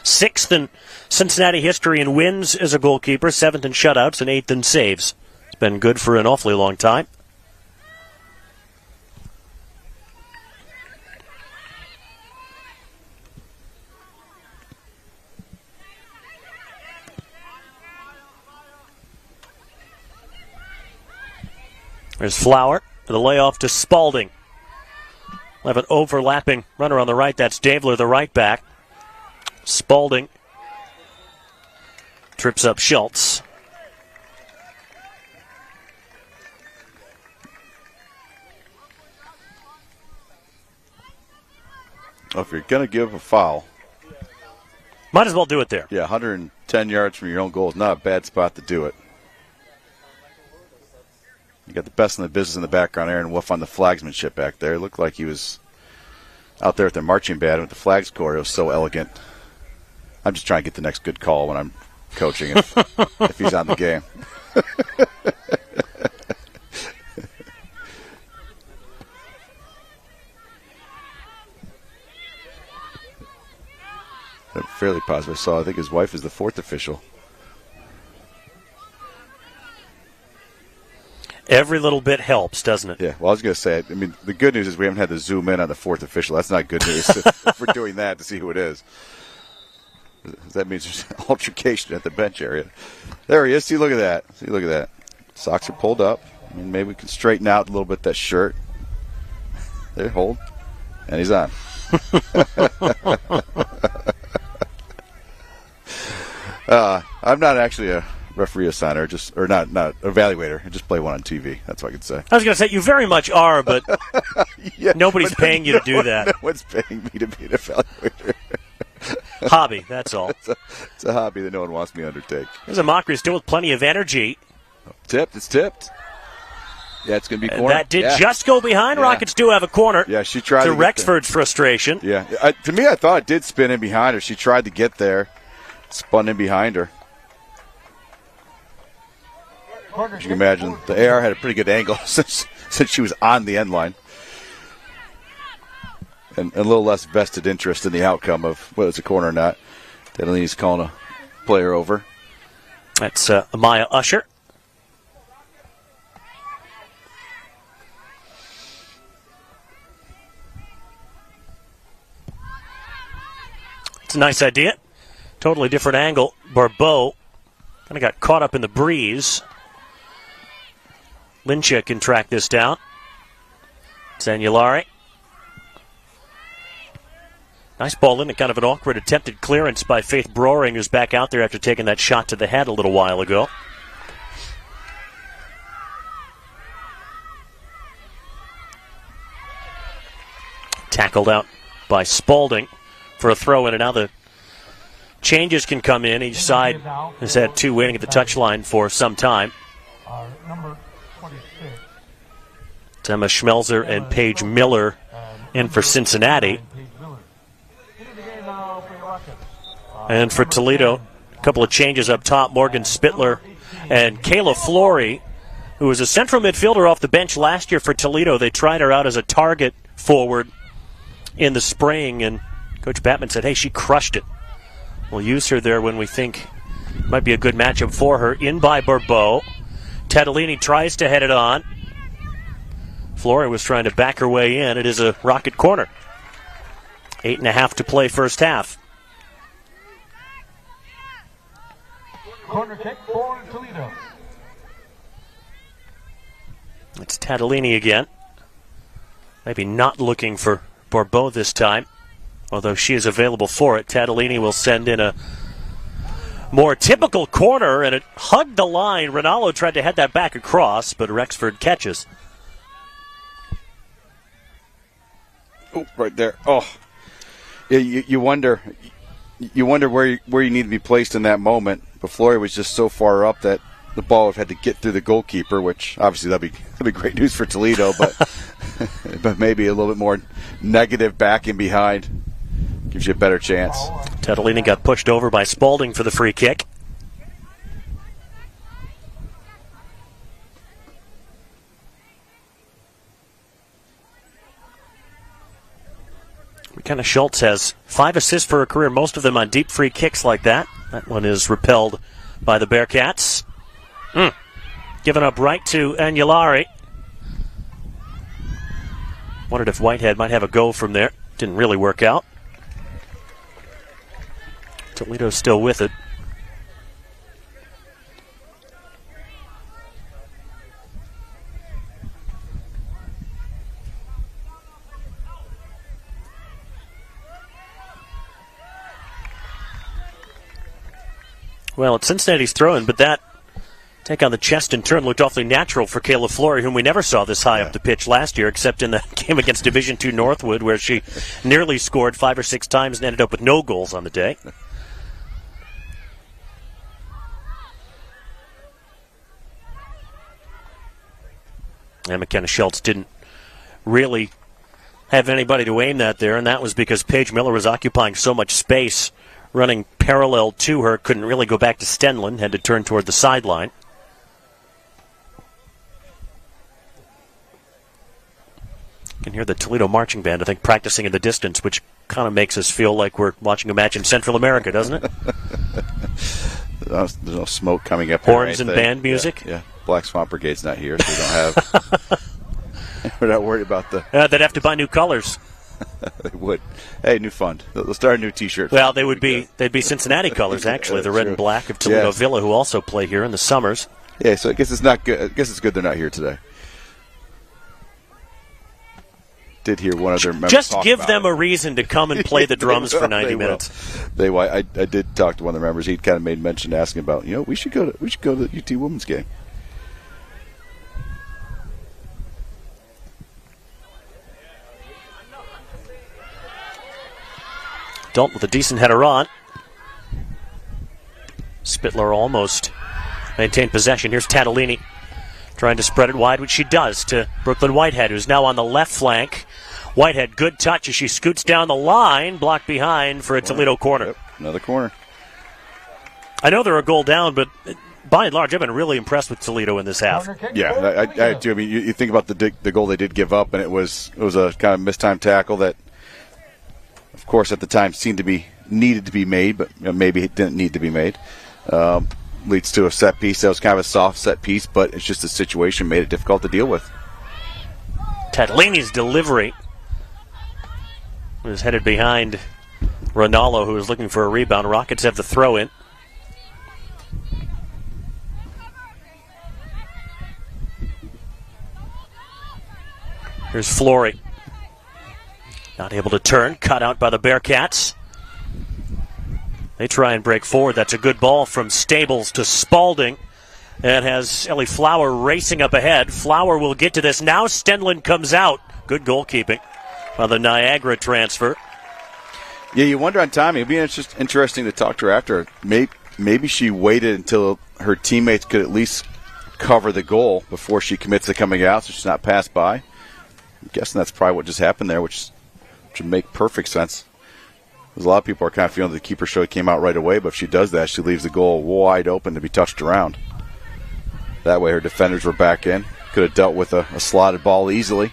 6th in Cincinnati history in wins as a goalkeeper, 7th in shutouts, and 8th in saves. It's been good for an awfully long time. There's Flower, the layoff to Spaulding. We'll have an overlapping runner on the right. That's Davler, the right back. Spaulding trips up Schultz. Well, if you're going to give a foul, might as well do it there. Yeah, 110 yards from your own goal is not a bad spot to do it. You got the best in the business in the background, Aaron Wolf, on the flagsmanship back there. It looked like he was out there with the marching band with the flags corps. It was so elegant. I'm just trying to get the next good call when I'm coaching if he's on the game. I'm fairly positive I saw, I think his wife is the 4th official. Every little bit helps, doesn't it? Yeah, well, I was going to say, I mean, the good news is we haven't had to zoom in on the 4th official. That's not good news if we're doing that to see who it is. That means there's altercation at the bench area. There he is. See, look at that. See, look at that. Socks are pulled up. I mean, maybe we can straighten out a little bit that shirt. There, hold. And he's on. I'm not actually a referee assigner, or not evaluator. I just play one on TV. That's what I could say. I was going to say, you very much are, but yeah, nobody's paying you to do that. No one's paying me to be an evaluator. Hobby, that's all. It's a hobby that no one wants me to undertake. There's Amakri still with plenty of energy. Tipped. It's tipped. Yeah, it's going to be corner. That did just go behind. Yeah. Rockets do have a corner. Yeah, she tried to Rexford's frustration. Yeah, to me, I thought it did spin in behind her. She tried to get there, spun in behind her. As you can imagine, the AR had a pretty good angle since she was on the end line. And a little less vested interest in the outcome of whether it's a corner or not. Tatalini's calling a player over. That's Amaya Usher. It's a nice idea. Totally different angle. Barbeau kind of got caught up in the breeze. Lynchia can track this down. Zanulari. Nice ball in, kind of an awkward attempted clearance by Faith Broering, who's back out there after taking that shot to the head a little while ago. Tackled out by Spaulding for a throw in, and now the changes can come in. Each side has had two waiting at the touchline for some time. Number 26. It's Emma Schmelzer and Paige Miller in for Cincinnati. And for Toledo, a couple of changes up top. Morgan Spittler and Kayla Flory, who was a central midfielder off the bench last year for Toledo. They tried her out as a target forward in the spring, and Coach Batman said, hey, she crushed it. We'll use her there when we think might be a good matchup for her. In by Bourbeau. Tadolini tries to head it on. Flory was trying to back her way in. It is a Rocket corner. 8.5 to play first half. Corner kick for Toledo. It's Tadolini again. Maybe not looking for Bourbeau this time, although she is available for it. Tadolini will send in a more typical corner, and it hugged the line. Ronaldo tried to head that back across, but Rexford catches. Oh, right there. Oh, yeah, you wonder where you need to be placed in that moment. But Flory was just so far up that the ball would have had to get through the goalkeeper, which obviously that'd be great news for Toledo, but but maybe a little bit more negative back in behind gives you a better chance. Tadolini got pushed over by Spaulding for the free kick. McKenna Schultz has 5 assists for her career, most of them on deep free kicks like that. That one is repelled by the Bearcats. Given up right to Anulari. Wondered if Whitehead might have a go from there. Didn't really work out. Toledo's still with it. Well, it's Cincinnati's throw-in, but that take on the chest and turn looked awfully natural for Kayla Flory, whom we never saw this high up the pitch last year, except in the game against Division II Northwood, where she nearly scored 5 or 6 times and ended up with no goals on the day. And McKenna Schultz didn't really have anybody to aim that there, and that was because Paige Miller was occupying so much space, running parallel to her, couldn't really go back to Stenlin, had to turn toward the sideline. You can hear the Toledo marching band, I think, practicing in the distance, which kind of makes us feel like we're watching a match in Central America, doesn't it? There's no smoke coming up. Horns and band music? Yeah. Black Swamp Brigade's not here, so we don't have... We're not worried about the... they'd have to buy new colors. They would. Hey, new fund. They'll start a new T-shirt. Well, they'd be Cincinnati colors, actually, the red and black of Toledo Villa, who also play here in the summers. Yeah, so I guess it's not good. I guess it's good they're not here today. Did hear one of their members just talk give about them it. a reason to come and play the drums for 90 minutes. I did talk to one of the members. He kind of made mention asking about, we should go to the UT women's game. Dalton with a decent header on. Spittler almost maintained possession. Here's Tadolini trying to spread it wide, which she does to Brooklyn Whitehead, who's now on the left flank. Whitehead, good touch as she scoots down the line, blocked behind for a Toledo corner. Yep, another corner. I know they're a goal down, but by and large, I've been really impressed with Toledo in this half. Yeah, I do. I mean, you think about the goal they did give up, and it was a kind of mistimed tackle that, of course, at the time seemed to be needed to be made, but maybe it didn't need to be made. Leads to a set piece. That was kind of a soft set piece, but it's just the situation made it difficult to deal with. Tadolini's delivery was headed behind Ronaldo, who was looking for a rebound. Rockets have the throw in. Here's Flory. Not able to turn. Cut out by the Bearcats. They try and break forward. That's a good ball from Stables to Spaulding. And has Ellie Flower racing up ahead. Flower will get to this. Now Stenlin comes out. Good goalkeeping on the Niagara transfer. Yeah, you wonder on timing. It'd be just interesting to talk to her after. Maybe she waited until her teammates could at least cover the goal before she commits to coming out, so she's not passed by. I'm guessing that's probably what just happened there, which would make perfect sense. Because a lot of people are kind of feeling the keeper show came out right away, but if she does that, she leaves the goal wide open to be touched around. That way her defenders were back in. Could have dealt with a slotted ball easily.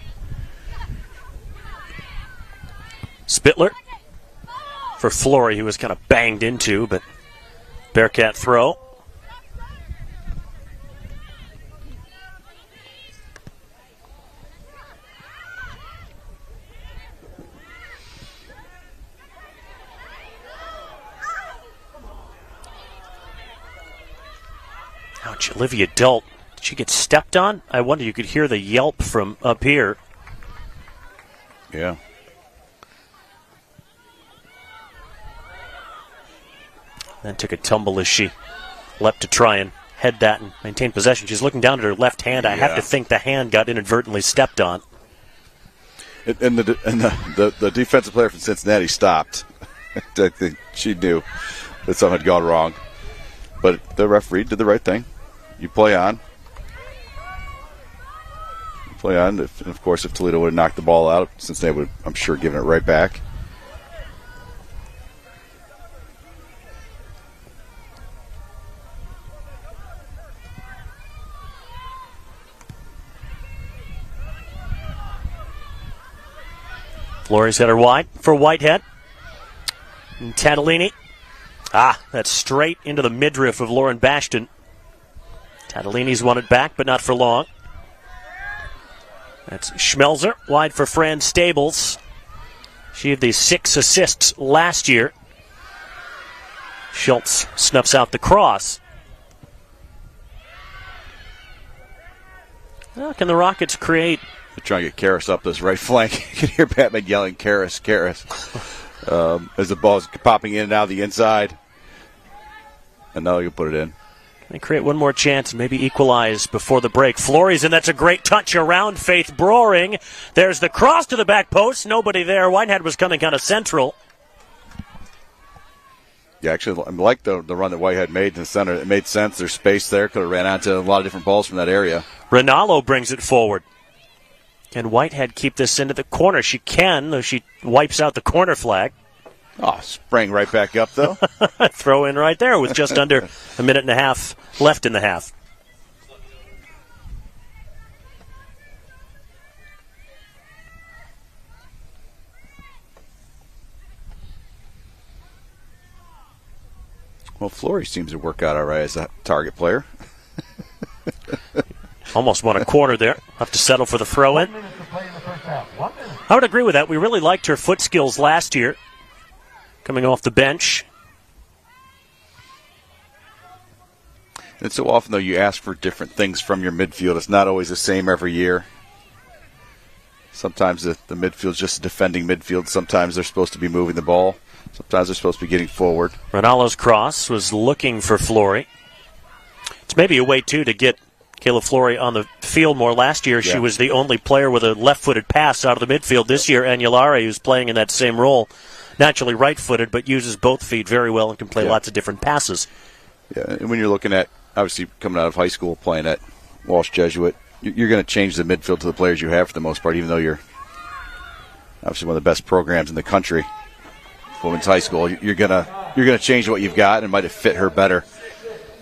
Spittler for Flory, who was kind of banged into, but Bearcat throw. Ouch, Olivia Delt. Did she get stepped on? I wonder, you could hear the yelp from up here. Yeah. Then took a tumble as she leapt to try and head that and maintain possession. She's looking down at her left hand. I have to think the hand got inadvertently stepped on. And the defensive player from Cincinnati stopped. I think she knew that something had gone wrong. But the referee did the right thing. You play on. And of course, if Toledo would have knocked the ball out, Cincinnati would, I'm sure, given it right back. Flory's header wide for Whitehead. And Tatalini. That's straight into the midriff of Lauren Bashton. Tatalini's won it back, but not for long. That's Schmelzer, wide for Fran Stables. She had the 6 assists last year. Schultz snuffs out the cross. Well, can the Rockets create? They're trying to get Karras up this right flank. You can hear Batman yelling, Karras. As the ball's popping in and out of the inside. And now you put it in. They create one more chance and maybe equalize before the break. Flory's, and that's a great touch around Faith Broering. There's the cross to the back post. Nobody there. Whitehead was coming kind of central. Yeah, actually, I like the run that Whitehead made in the center. It made sense. There's space there. Could have ran onto a lot of different balls from that area. Rinaldo brings it forward. Can Whitehead keep this into the corner? She can, though she wipes out the corner flag. Oh, sprang right back up, though. Throw in right there with just under a minute and a half left in the half. Well, Flory seems to work out all right as a target player. Almost won a quarter there. Have to settle for the throw-in. I would agree with that. We really liked her foot skills last year, coming off the bench. And so often, though, you ask for different things from your midfield. It's not always the same every year. Sometimes the midfield's just a defending midfield. Sometimes they're supposed to be moving the ball. Sometimes they're supposed to be getting forward. Rinaldo's cross was looking for Flory. It's maybe a way, too, to get Kayla Flory on the field more. Last year, she was the only player with a left-footed pass out of the midfield. This year, Anulare, who's playing in that same role, naturally right-footed, but uses both feet very well and can play lots of different passes. Yeah, and when you're looking at, obviously, coming out of high school, playing at Walsh Jesuit, you're going to change the midfield to the players you have for the most part, even though you're obviously one of the best programs in the country. Women's high school, you're gonna change what you've got, and it might have fit her better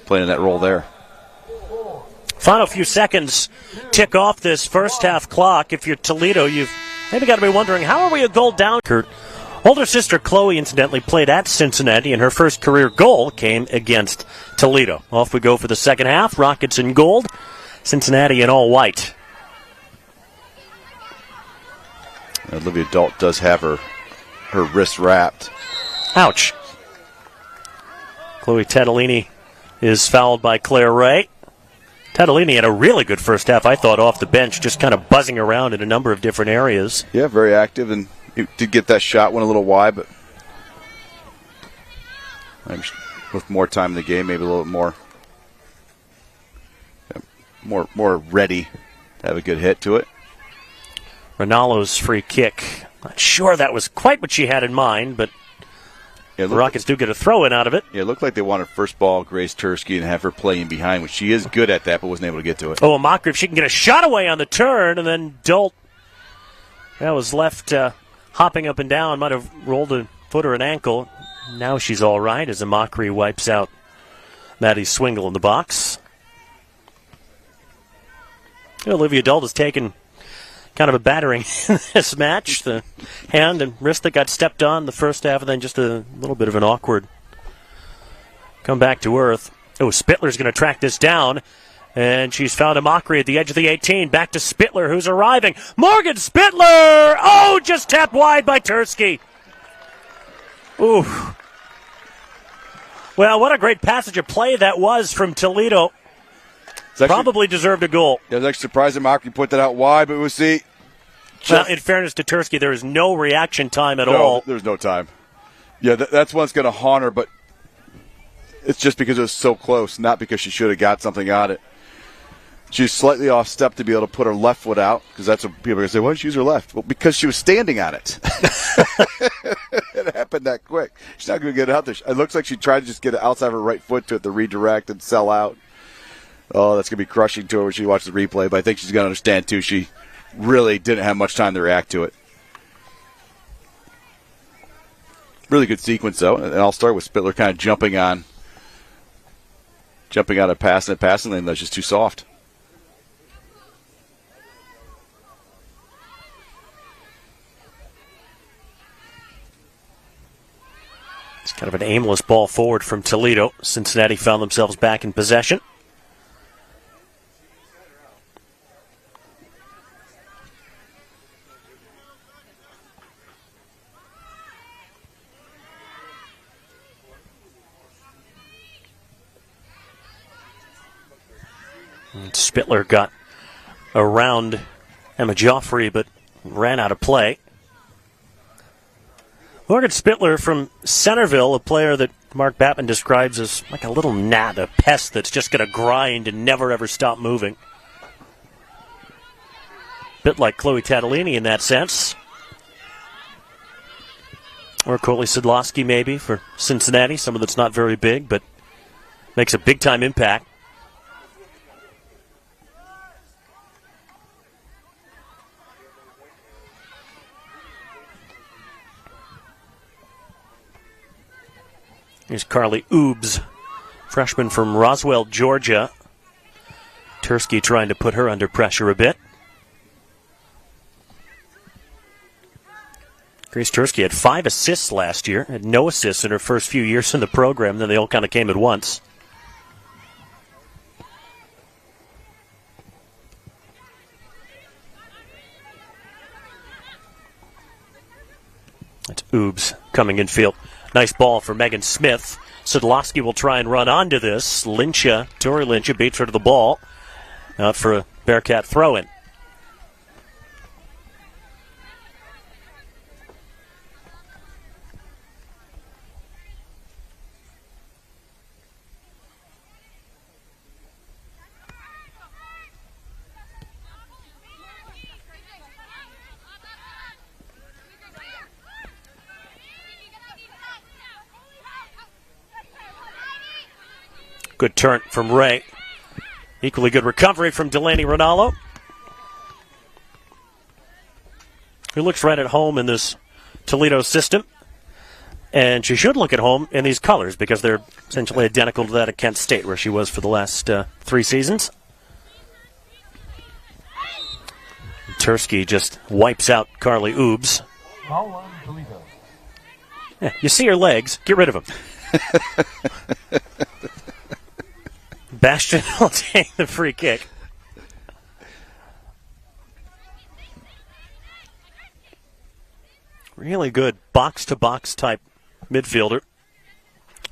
playing in that role there. Final few seconds tick off this first half clock. If you're Toledo, you've maybe got to be wondering, how are we a goal down? Her older sister Chloe, incidentally, played at Cincinnati, and her first career goal came against Toledo. Off we go for the second half. Rockets in gold, Cincinnati in all white. Olivia Dalt does have her wrist wrapped. Ouch. Chloe Tatalini is fouled by Claire Ray. Tatalini had a really good first half, I thought, off the bench, just kind of buzzing around in a number of different areas. Yeah, very active, and he did get that shot, went a little wide, but with more time in the game, maybe a little more ready to have a good hit to it. Rinaldo's free kick. Not sure that was quite what she had in mind, but Yeah, the Rockets do get a throw-in out of it. Yeah, it looked like they wanted first ball Grace Tursky and have her play in behind, which she is good at that, but wasn't able to get to it. Oh, a Mockery, if she can get a shot away on the turn, and then Dolt, that was left hopping up and down, might have rolled a foot or an ankle. Now she's all right as a Mockery wipes out Maddie Swingle in the box. Olivia Dolt has taken kind of a battering in this match. The hand and wrist that got stepped on the first half, and then just a little bit of an awkward come back to earth. Oh, Spittler's going to track this down, and she's found a Mockery at the edge of the 18. Back to Spittler, who's arriving. Morgan Spittler! Oh, just tapped wide by Tursky. Ooh. Well, what a great passage of play that was from Toledo. Probably deserved a goal. I was actually surprised that Mockery put that out wide, but we'll see. Well, in fairness to Tursky, there is no reaction time at all. There's no time. Yeah, that's what's going to haunt her, but it's just because it was so close, not because she should have got something on it. She's slightly off step to be able to put her left foot out, because that's what people are going to say, why did she use her left? Well, because she was standing on it. It happened that quick. She's not going to get it out there. It looks like she tried to just get it outside of her right foot to redirect and sell out. Oh, that's going to be crushing to her when she watches the replay. But I think she's going to understand, too, she really didn't have much time to react to it. Really good sequence, though. And I'll start with Spittler kind of jumping out of passing lane. That's just too soft. It's kind of an aimless ball forward from Toledo. Cincinnati found themselves back in possession. Spittler got around Emma Joffrey, but ran out of play. Morgan Spittler from Centerville, a player that Mark Batman describes as like a little gnat, a pest that's just going to grind and never ever stop moving. Bit like Chloe Tatalini in that sense. Or Coley Sidlowski maybe for Cincinnati, someone that's not very big, but makes a big-time impact. Here's Carly Oobs, freshman from Roswell, Georgia. Tursky trying to put her under pressure a bit. Grace Tursky had 5 assists last year, had no assists in her first few years in the program, then they all kind of came at once. That's Oobs coming in field. Nice ball for Megan Smith. Sidlowski will try and run onto this. Tori Lyncha beats her to the ball. Out for a Bearcat throw-in. Good turn from Ray. Equally good recovery from Delaney Rinaldo, who looks right at home in this Toledo system. And she should look at home in these colors because they're essentially identical to that of Kent State, where she was for the last 3 seasons. Tursky just wipes out Carly Oobs. Yeah, you see her legs, get rid of them. Bastion will take the free kick. Really good box-to-box type midfielder.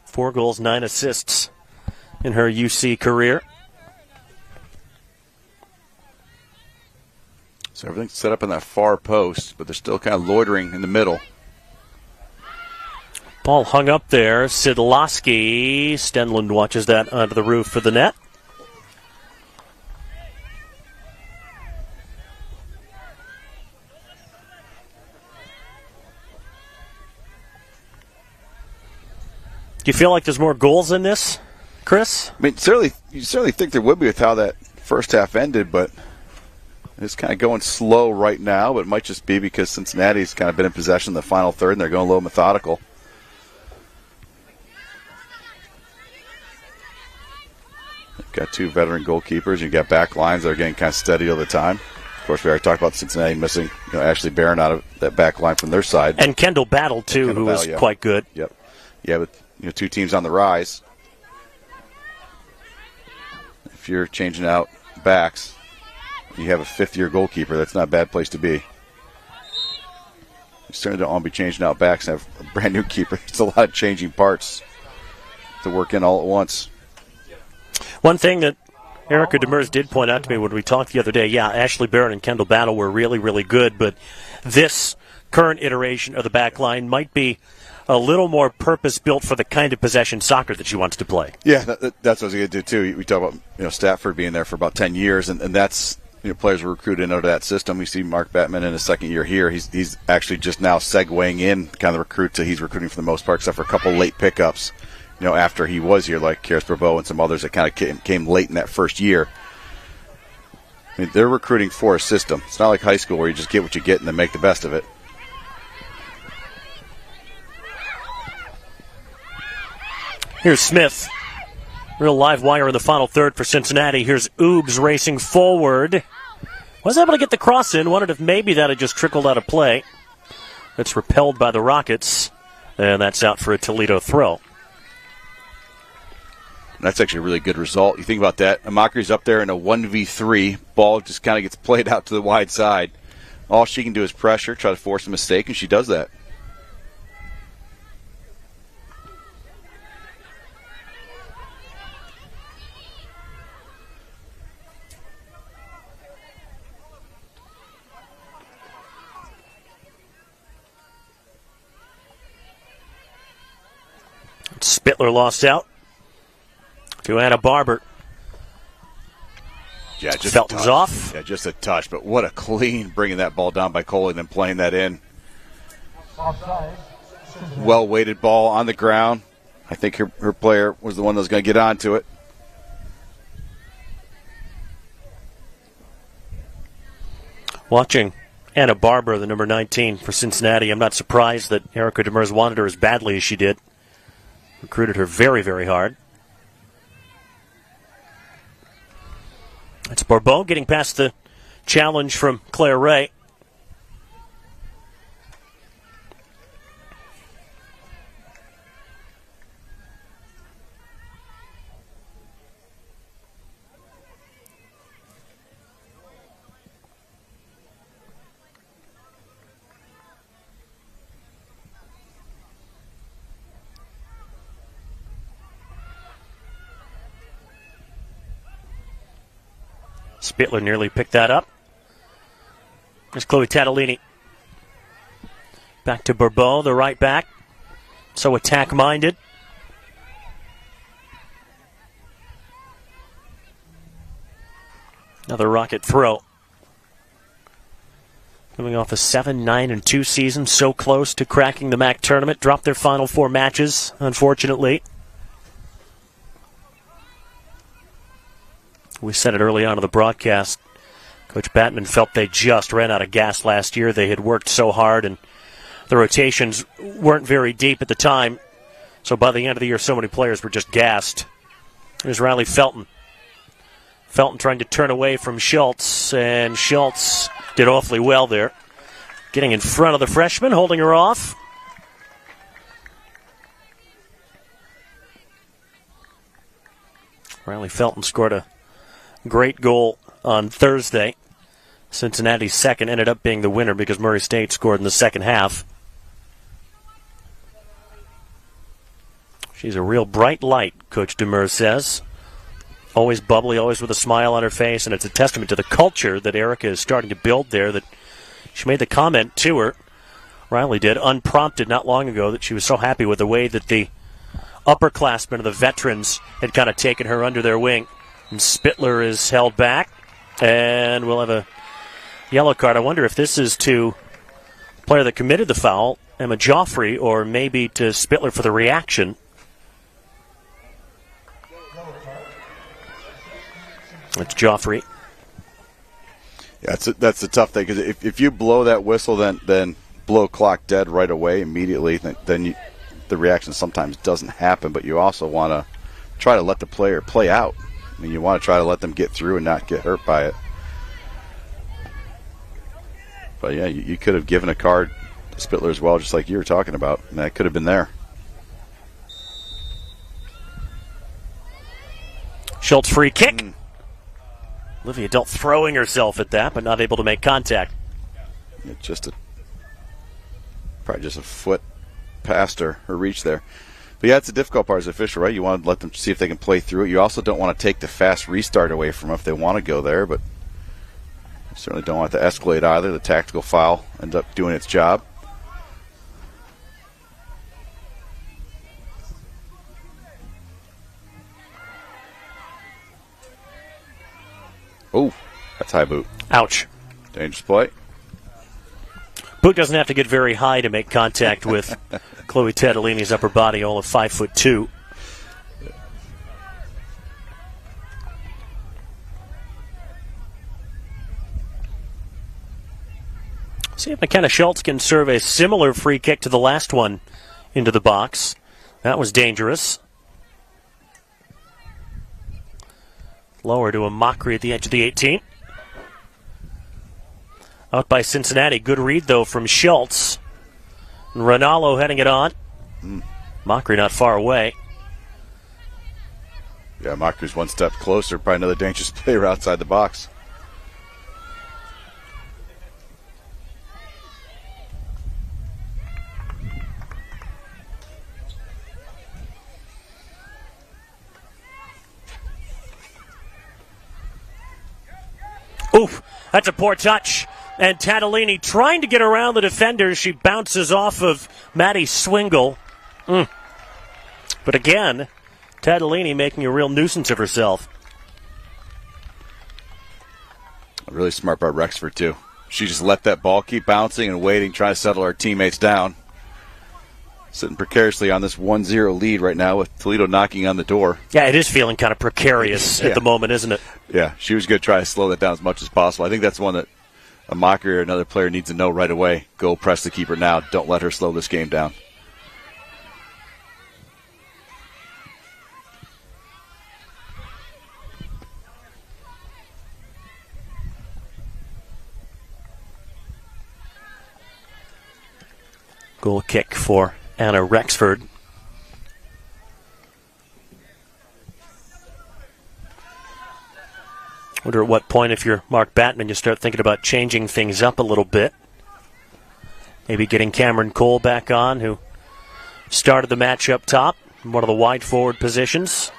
4 goals, 9 assists in her UC career. So everything's set up in that far post, but they're still kind of loitering in the middle. Ball hung up there. Sidlowski. Stenlund watches that onto the roof for the net. Do you feel like there's more goals in this, Chris? I mean, you certainly think there would be with how that first half ended, but it's kind of going slow right now. But it might just be because Cincinnati's kind of been in possession in the final third, and they're going a little methodical. You've got two veteran goalkeepers. You've got back lines that are getting kind of steady all the time. Of course, we already talked about Cincinnati missing Ashley Barron out of that back line from their side. And Kendall Battle, too, who was quite good. Yep. Yeah, but two teams on the rise. If you're changing out backs, you have a fifth-year goalkeeper. That's not a bad place to be. You certainly don't want to be changing out backs and have a brand-new keeper. It's a lot of changing parts to work in all at once. One thing that Erica Demers did point out to me when we talked the other day, Ashley Barron and Kendall Battle were really, really good, but this current iteration of the back line might be a little more purpose-built for the kind of possession soccer that she wants to play. Yeah, that's what I was going to do, too. We talk about Stafford being there for about 10 years, and that's players were recruited into that system. We see Mark Batman in his second year here. He's actually just now segueing in kind of the recruit to he's recruiting for the most part, except for a couple late pickups. After he was here, like Karis Bravo and some others that kind of came late in that first year. I mean, they're recruiting for a system. It's not like high school where you just get what you get and then make the best of it. Here's Smith. Real live wire in the final third for Cincinnati. Here's Oobs racing forward. Was able to get the cross in. Wondered if maybe that had just trickled out of play. It's repelled by the Rockets. And that's out for a Toledo throw. That's actually a really good result. You think about that. Amakri's up there in a 1v3. Ball just kind of gets played out to the wide side. All she can do is pressure, try to force a mistake, and she does that. Spittler lost out to Anna Barber. Yeah, just Felton's off. Yeah, just a touch, but what a clean bringing that ball down by Coley and then playing that in. Well-weighted ball on the ground. I think her player was the one that was going to get onto it. Watching Anna Barber, the number 19 for Cincinnati, I'm not surprised that Erica Demers wanted her as badly as she did. Recruited her very, very hard. It's Barbeau getting past the challenge from Claire Ray. Spittler nearly picked that up. There's Chloe Tatalini. Back to Barbeau, the right back. So attack-minded. Another Rocket throw. Coming off a 7-9-2 season, so close to cracking the MAC tournament. Dropped their final 4 matches, unfortunately. We said it early on in the broadcast. Coach Batman felt they just ran out of gas last year. They had worked so hard, and the rotations weren't very deep at the time. So by the end of the year, so many players were just gassed. Here's Riley Felton. Felton trying to turn away from Schultz, and Schultz did awfully well there. Getting in front of the freshman, holding her off. Riley Felton scored a great goal on Thursday. Cincinnati's second ended up being the winner because Murray State scored in the second half. She's a real bright light, Coach Demers says. Always bubbly, always with a smile on her face, and it's a testament to the culture that Erica is starting to build there. That she made the comment to her, Riley did, unprompted not long ago, that she was so happy with the way that the upperclassmen of the veterans had kind of taken her under their wing. And Spittler is held back, and we'll have a yellow card. I wonder if this is to the player that committed the foul, Emma Joffrey, or maybe to Spittler for the reaction. It's Joffrey. Yeah, that's the tough thing, because if you blow that whistle, then blow clock dead right away immediately, then the reaction sometimes doesn't happen. But you also want to try to let the player play out. I mean, you want to try to let them get through and not get hurt by it. But yeah, you could have given a card to Spittler as well, just like you were talking about, and that could have been there. Schultz free kick. Olivia Delt throwing herself at that, but not able to make contact. It's probably just a foot past her reach there. But yeah, it's the difficult part as a official, right? You want to let them see if they can play through it. You also don't want to take the fast restart away from them if they want to go there, but you certainly don't want it to escalate either. The tactical foul ends up doing its job. Oh, that's high boot. Ouch. Dangerous play. Boot doesn't have to get very high to make contact with Chloe Tadolini's upper body, all of 5'2". See if McKenna Schultz can serve a similar free kick to the last one into the box. That was dangerous. Lower to a Mockery at the edge of the 18. Out by Cincinnati. Good read, though, from Schultz. And Ronaldo heading it on. Mockery not far away. Yeah, Mockery's one step closer. Probably another dangerous player outside the box. Oof, that's a poor touch. And Tadolini trying to get around the defender. She bounces off of Maddie Swingle. But again, Tadolini making a real nuisance of herself. Really smart by Rexford, too. She just let that ball keep bouncing and waiting, trying to settle her teammates down. Sitting precariously on this 1-0 lead right now with Toledo knocking on the door. Yeah, it is feeling kind of precarious at the moment, isn't it? Yeah, she was going to try to slow that down as much as possible. I think that's one that a Mockery or another player needs to know right away. Go press the keeper now. Don't let her slow this game down. Goal kick for Anna Rexford. Wonder at what point, if you're Mark Batman, you start thinking about changing things up a little bit. Maybe getting Cameron Cole back on, who started the match up top in one of the wide forward positions.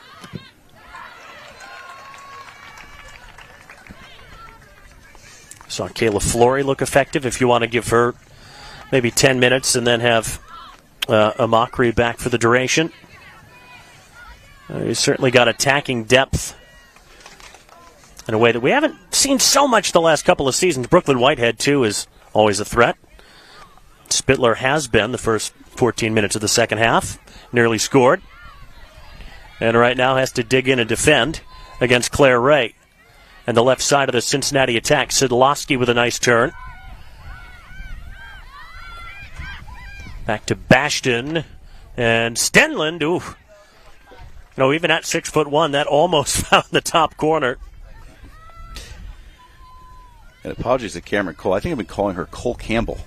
Saw Kayla Flory look effective if you want to give her maybe 10 minutes and then have a Mockery back for the duration. He's certainly got attacking depth in a way that we haven't seen so much the last couple of seasons. Brooklyn Whitehead, too, is always a threat. Spittler has been the first 14 minutes of the second half. Nearly scored. And right now has to dig in and defend against Claire Ray. And the left side of the Cincinnati attack, Sidlowski with a nice turn. Back to Bashton. And Stenland, ooh. No, even at 6'1", that almost found the top corner. And apologies to Cameron Cole. I think I've been calling her Cole Campbell.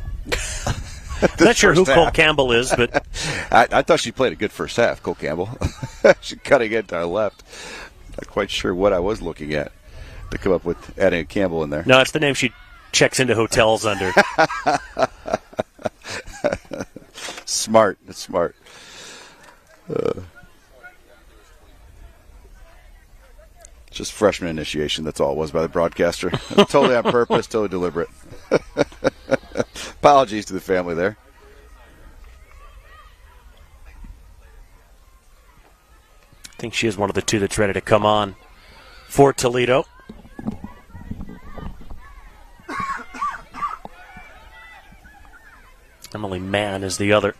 Not sure who Cole Campbell is, but I thought she played a good first half, Cole Campbell. She's cutting it to our left. Not quite sure what I was looking at to come up with adding a Campbell in there. No, it's the name she checks into hotels under. Smart. It's smart. Just freshman initiation, that's all it was by the broadcaster. Totally on purpose, totally deliberate. Apologies to the family there. I think she is one of the two that's ready to come on for Toledo. Emily Mann is the other.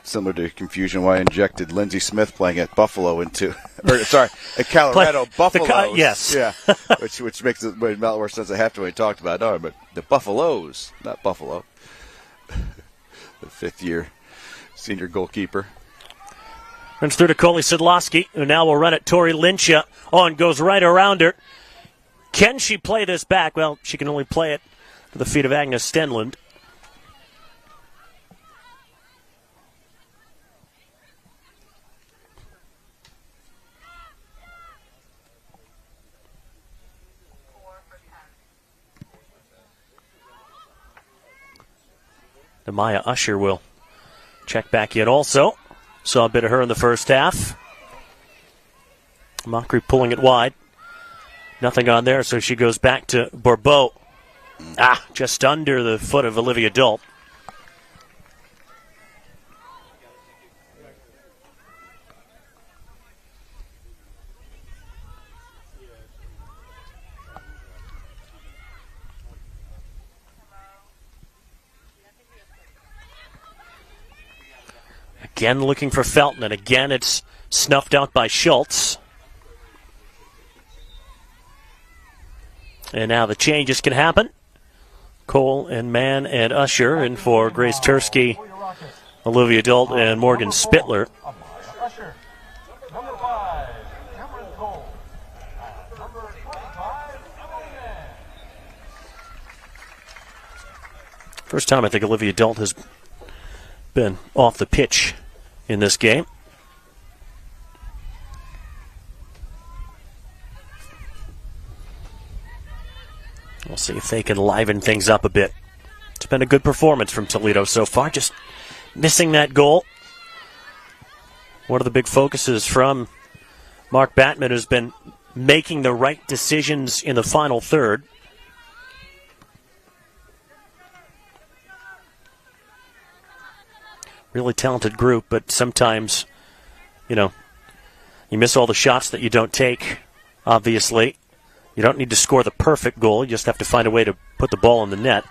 similar to confusion why I injected Lindsey Smith playing at Buffalo into, at Colorado Buffaloes. Yes. Yeah, which makes it way more sense. I have to when we talked about it, but the Buffaloes, not Buffalo. The fifth-year senior goalkeeper. Runs through to Coley Sidlowski, who now will run at Tori Lynchia. And goes right around her. Can she play this back? Well, she can only play it to the feet of Agnes Stenlund. Maya Usher will check back in also. Saw a bit of her in the first half. Mockery pulling it wide. Nothing on there, so she goes back to Bourbeau. Just under the foot of Olivia Dult. Again looking for Felton, and again it's snuffed out by Schultz. And now the changes can happen. Cole and Mann and Usher in for Grace Tursky, Olivia Dult, and Morgan Spittler. Usher, number 5, Cameron Cole. Number 25, Emily Mann. First time I think Olivia Dult has been off the pitch in this game. We'll see if they can liven things up a bit. It's been a good performance from Toledo so far, just missing that goal. One of the big focuses from Mark Batman, who's been making the right decisions in the final third. Really talented group, but sometimes, you miss all the shots that you don't take, obviously. You don't need to score the perfect goal. You just have to find a way to put the ball in the net.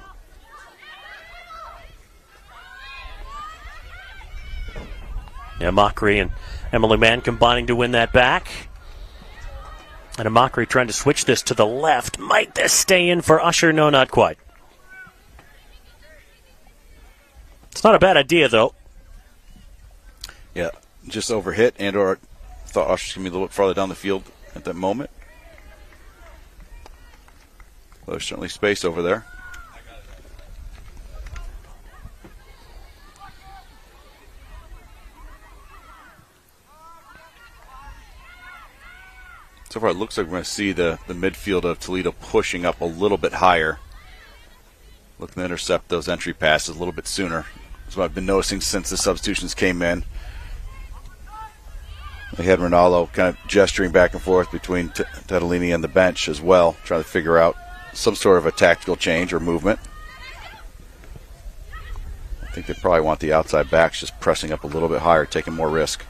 Yeah, Mockery and Emily Mann combining to win that back. And a Mockery trying to switch this to the left. Might this stay in for Usher? No, not quite. It's not a bad idea, though. Yeah, just overhit, and/or thought Usher's going to be a little bit farther down the field at that moment. Well, there's certainly space over there. So far, it looks like we're going to see the midfield of Toledo pushing up a little bit higher, looking to intercept those entry passes a little bit sooner. That's what I've been noticing since the substitutions came in. They had Ronaldo kind of gesturing back and forth between Tedolini and the bench as well, trying to figure out some sort of a tactical change or movement. I think they probably want the outside backs just pressing up a little bit higher, taking more risk.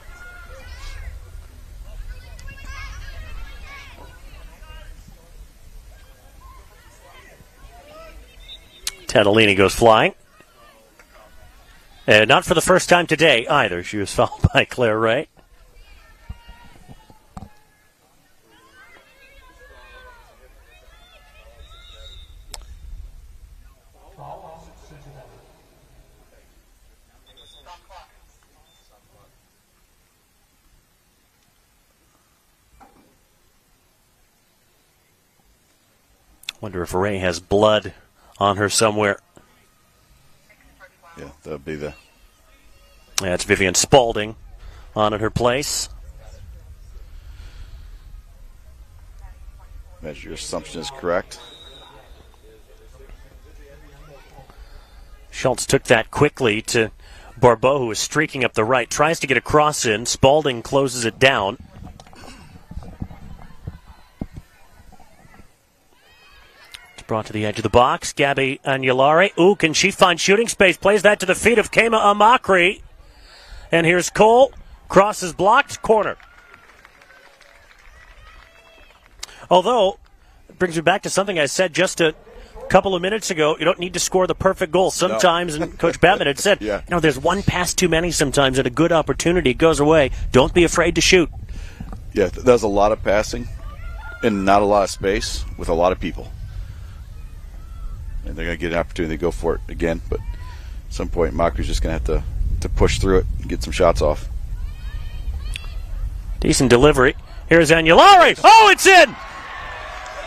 Tedolini goes flying. And not for the first time today either. She was fouled by Claire Ray. Wonder if Ray has blood on her somewhere. Yeah, that would be the... Yeah, it's Vivian Spaulding on at her place. Imagine your assumption is correct. Schultz took that quickly to Barbeau, who is streaking up the right. Tries to get a cross in. Spaulding closes it down. Brought to the edge of the box. Gabby Agnolari. Ooh, can she find shooting space? Plays that to the feet of Kema Amakri. And here's Cole. Cross is blocked. Corner. Although, it brings me back to something I said just a couple of minutes ago, you don't need to score the perfect goal. Sometimes, and Coach Batman had said, Yeah. there's one pass too many sometimes, and a good opportunity goes away. Don't be afraid to shoot. Yeah, there's a lot of passing and not a lot of space with a lot of people. And they're going to get an opportunity to go for it again, but at some point, Mockery's just going to have to push through it and get some shots off. Decent delivery. Here's Anulari. Oh, it's in!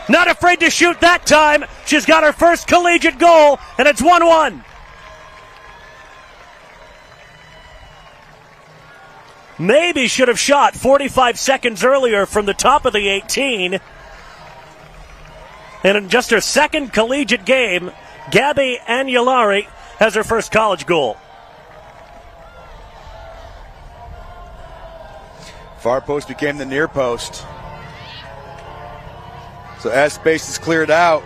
Not afraid to shoot that time. She's got her first collegiate goal, and it's 1-1. Maybe should have shot 45 seconds earlier from the top of the 18. And in just her second collegiate game, Gabby Anulari has her first college goal. Far post became the near post. So as space is cleared out,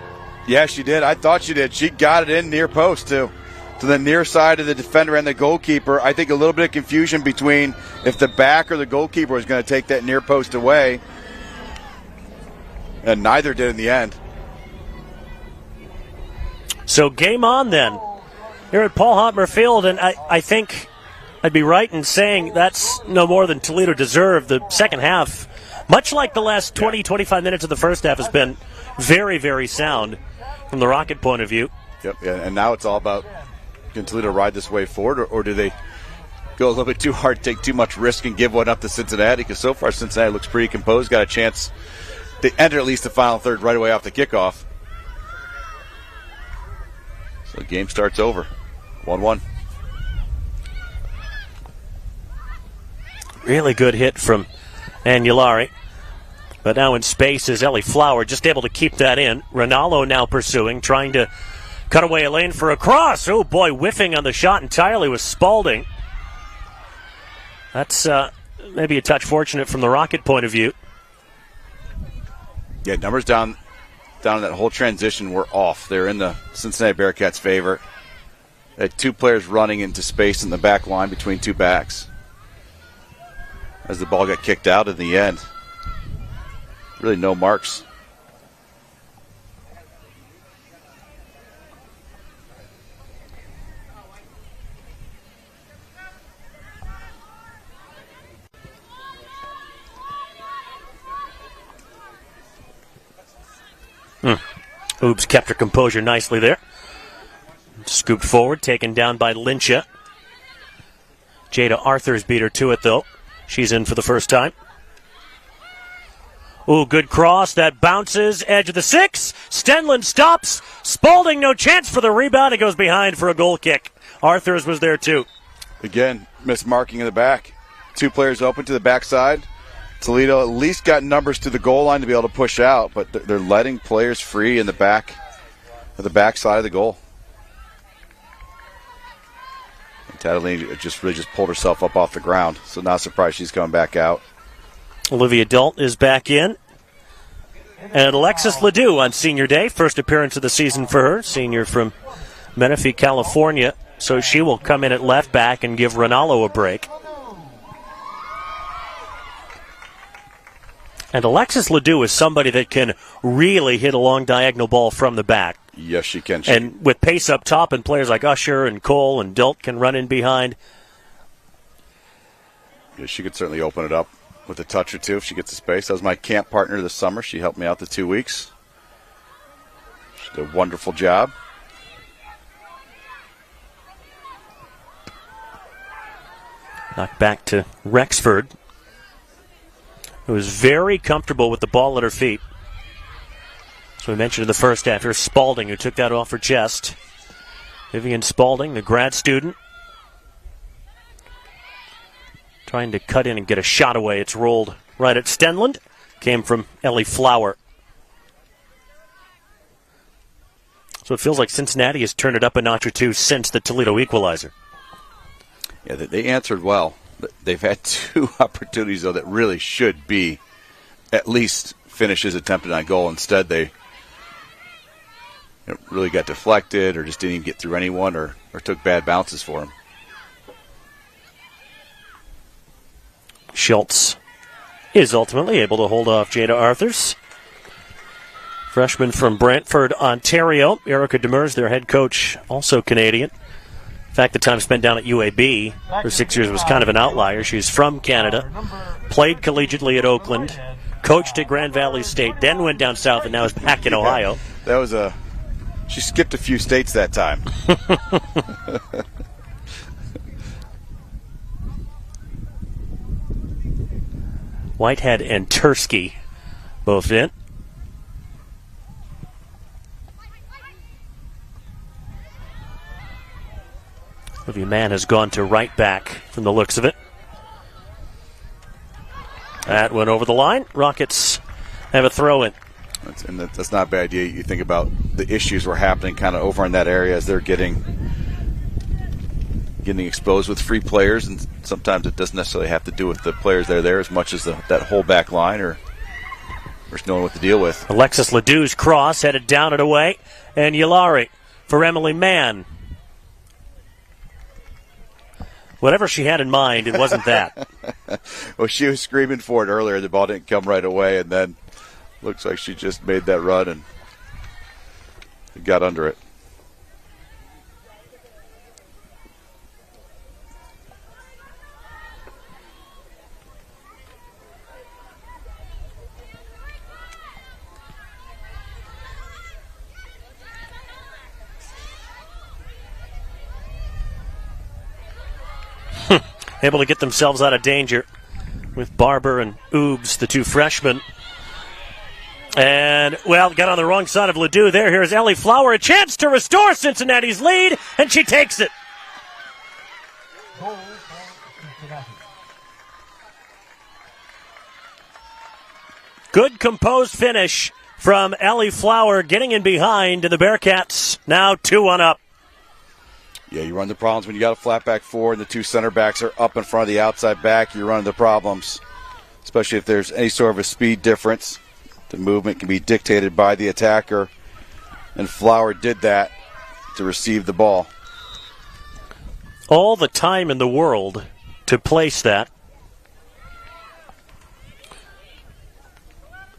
yeah, she did. I thought she did. She got it in near post, too. To the near side of the defender and the goalkeeper. I think a little bit of confusion between if the back or the goalkeeper was going to take that near post away. And neither did in the end. So game on then. Here at Paul Hotmer Field, and I think I'd be right in saying that's no more than Toledo deserved. The second half, much like the last 20, 25 minutes of the first half, has been very, very sound from the Rocket point of view. Yep, yeah, and now it's all about, can Toledo ride this way forward, or do they go a little bit too hard, take too much risk, and give one up to Cincinnati? Because so far Cincinnati looks pretty composed, got a chance to enter at least the final third right away off the kickoff. So the game starts over, 1-1. Really good hit from Anulari. But now in space is Ellie Flower, just able to keep that in. Ronaldo now pursuing, trying to cut away a lane for a cross. Oh boy, whiffing on the shot entirely with Spaulding. That's maybe a touch fortunate from the Rocket point of view. Yeah, numbers down in that whole transition were off. They're in the Cincinnati Bearcats' favor. They had two players running into space in the back line between two backs as the ball got kicked out in the end. Really no marks. Oops kept her composure nicely there. Scooped forward, taken down by Lyncha. Jada Arthurs beat her to it, though. She's in for the first time. Ooh, good cross. That bounces. Edge of the 6. Stenlund stops. Spaulding, no chance for the rebound. It goes behind for a goal kick. Arthurs was there, too. Again, mismarking in the back. Two players open to the backside. Toledo at least got numbers to the goal line to be able to push out, but they're letting players free in the back side of the goal. And Tatalini just pulled herself up off the ground, so not surprised she's coming back out. Olivia Dalt is back in. And Alexis Ledoux on senior day, first appearance of the season for her, senior from Menifee, California. So she will come in at left back and give Ronaldo a break. And Alexis Ledoux is somebody that can really hit a long diagonal ball from the back. Yes, she can. And with pace up top and players like Usher and Cole and Dalt can run in behind. Yeah, she could certainly open it up with a touch or two if she gets the space. That was my camp partner this summer. She helped me out the 2 weeks. She did a wonderful job. Knocked back to Rexford, who was very comfortable with the ball at her feet. So we mentioned in the first half, here's Spaulding, who took that off her chest. Vivian Spaulding, the grad student, trying to cut in and get a shot away. It's rolled right at Stenlund. Came from Ellie Flower. So it feels like Cincinnati has turned it up a notch or two since the Toledo equalizer. Yeah, they answered well. They've had two opportunities, though, that really should be at least finishes attempted on goal. Instead, they really got deflected or just didn't even get through anyone or took bad bounces for them. Schultz is ultimately able to hold off Jada Arthurs. Freshman from Brantford, Ontario. Erica Demers, their head coach, also Canadian. In fact, the time spent down at UAB for 6 years was kind of an outlier. She's from Canada, played collegiately at Oakland, coached at Grand Valley State, then went down south and now is back in Ohio. That was she skipped a few states that time. Whitehead and Tursky both in. Olivia Mann has gone to right back from the looks of it. That went over the line. Rockets have a throw in. That's not a bad idea. You think about the issues were happening kind of over in that area as they're getting exposed with free players, and sometimes it doesn't necessarily have to do with the players that are there as much as that whole back line or just knowing what to deal with. Alexis Ledoux's cross headed down and away, and Yulari for Emily Mann. Whatever she had in mind, it wasn't that. Well, she was screaming for it earlier. The ball didn't come right away, and then looks like she just made that run and got under it. Able to get themselves out of danger with Barber and Oobs, the two freshmen. And, well, got on the wrong side of Ledoux there. Here's Ellie Flower, a chance to restore Cincinnati's lead, and she takes it. Good composed finish from Ellie Flower, getting in behind, and the Bearcats now 2-1 up. Yeah, you run the problems when you got a flat back four and the two center backs are up in front of the outside back. You run into problems, especially if there's any sort of a speed difference. The movement can be dictated by the attacker, and Flower did that to receive the ball. All the time in the world to place that.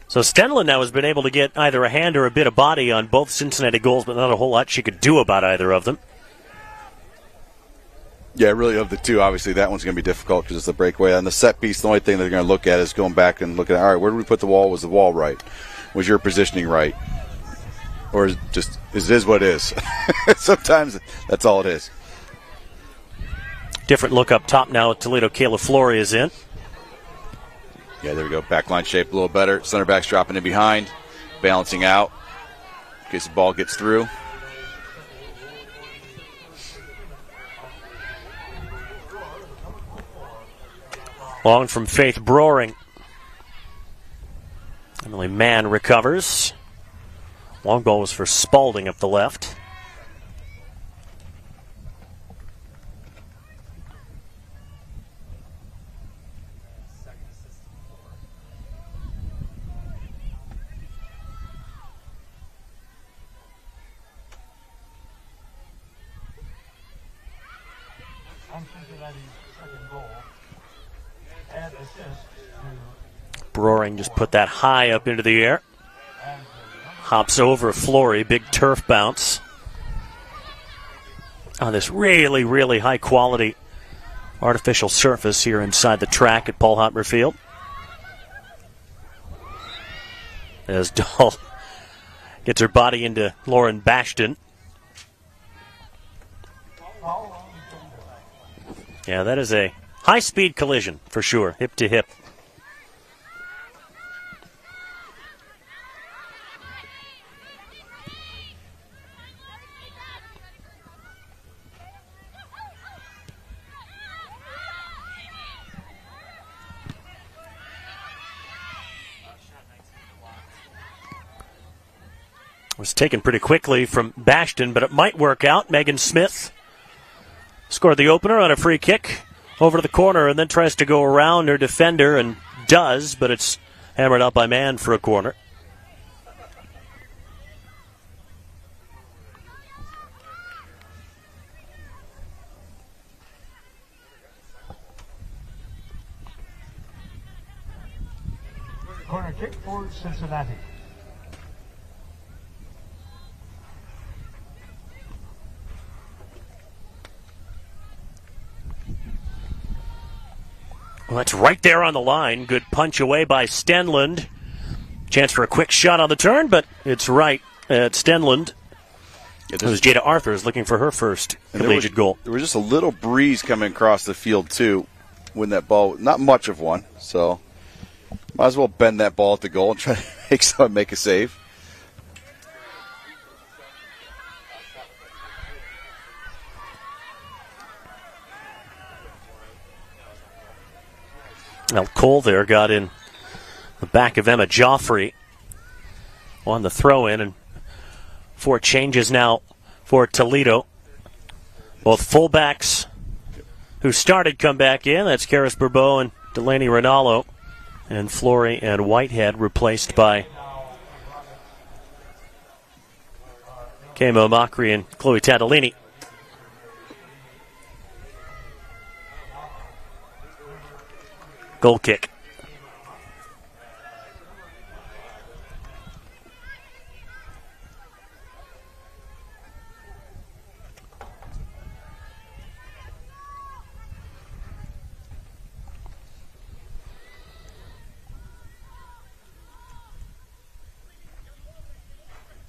So Stenlin now has been able to get either a hand or a bit of body on both Cincinnati goals, but not a whole lot she could do about either of them. Yeah, really, of the two, obviously that one's going to be difficult because it's the breakaway. On the set piece, the only thing they're going to look at is going back and looking at, all right, where did we put the wall? Was the wall right? Was your positioning right? Or is it what it is? Sometimes that's all it is. Different look up top now with Toledo. Kayla Flory is in. Yeah, there we go. Backline shape a little better. Center back's dropping in behind, balancing out in case the ball gets through. Long from Faith Broering. Emily Mann recovers. Long ball was for Spaulding up the left. Broering just put that high up into the air. Hops over Flory, big turf bounce. On this really, really high quality artificial surface here inside the track at Paul Hotmer Field. As Dahl gets her body into Lauren Bashton. Yeah, that is a high-speed collision for sure, hip to hip. Was taken pretty quickly from Bashton, but it might work out. Megan Smith scored the opener on a free kick over to the corner and then tries to go around her defender and does, but it's hammered out by Mann for a corner. Corner kick for Cincinnati. Well, that's right there on the line. Good punch away by Stenlund. Chance for a quick shot on the turn, but it's right at Stenlund. It was Jada Arthurs looking for her first collegiate goal. There was just a little breeze coming across the field, too, when that ball, not much of one, so might as well bend that ball at the goal and try to make someone make a save. Well, Cole there got in the back of Emma Joffrey on the throw-in, and 4 changes now for Toledo. Both fullbacks who started come back in. That's Karis Bourbeau and Delaney Rinaldo. And Flory and Whitehead replaced by Kamo Macri and Chloe Tadolini. Goal kick.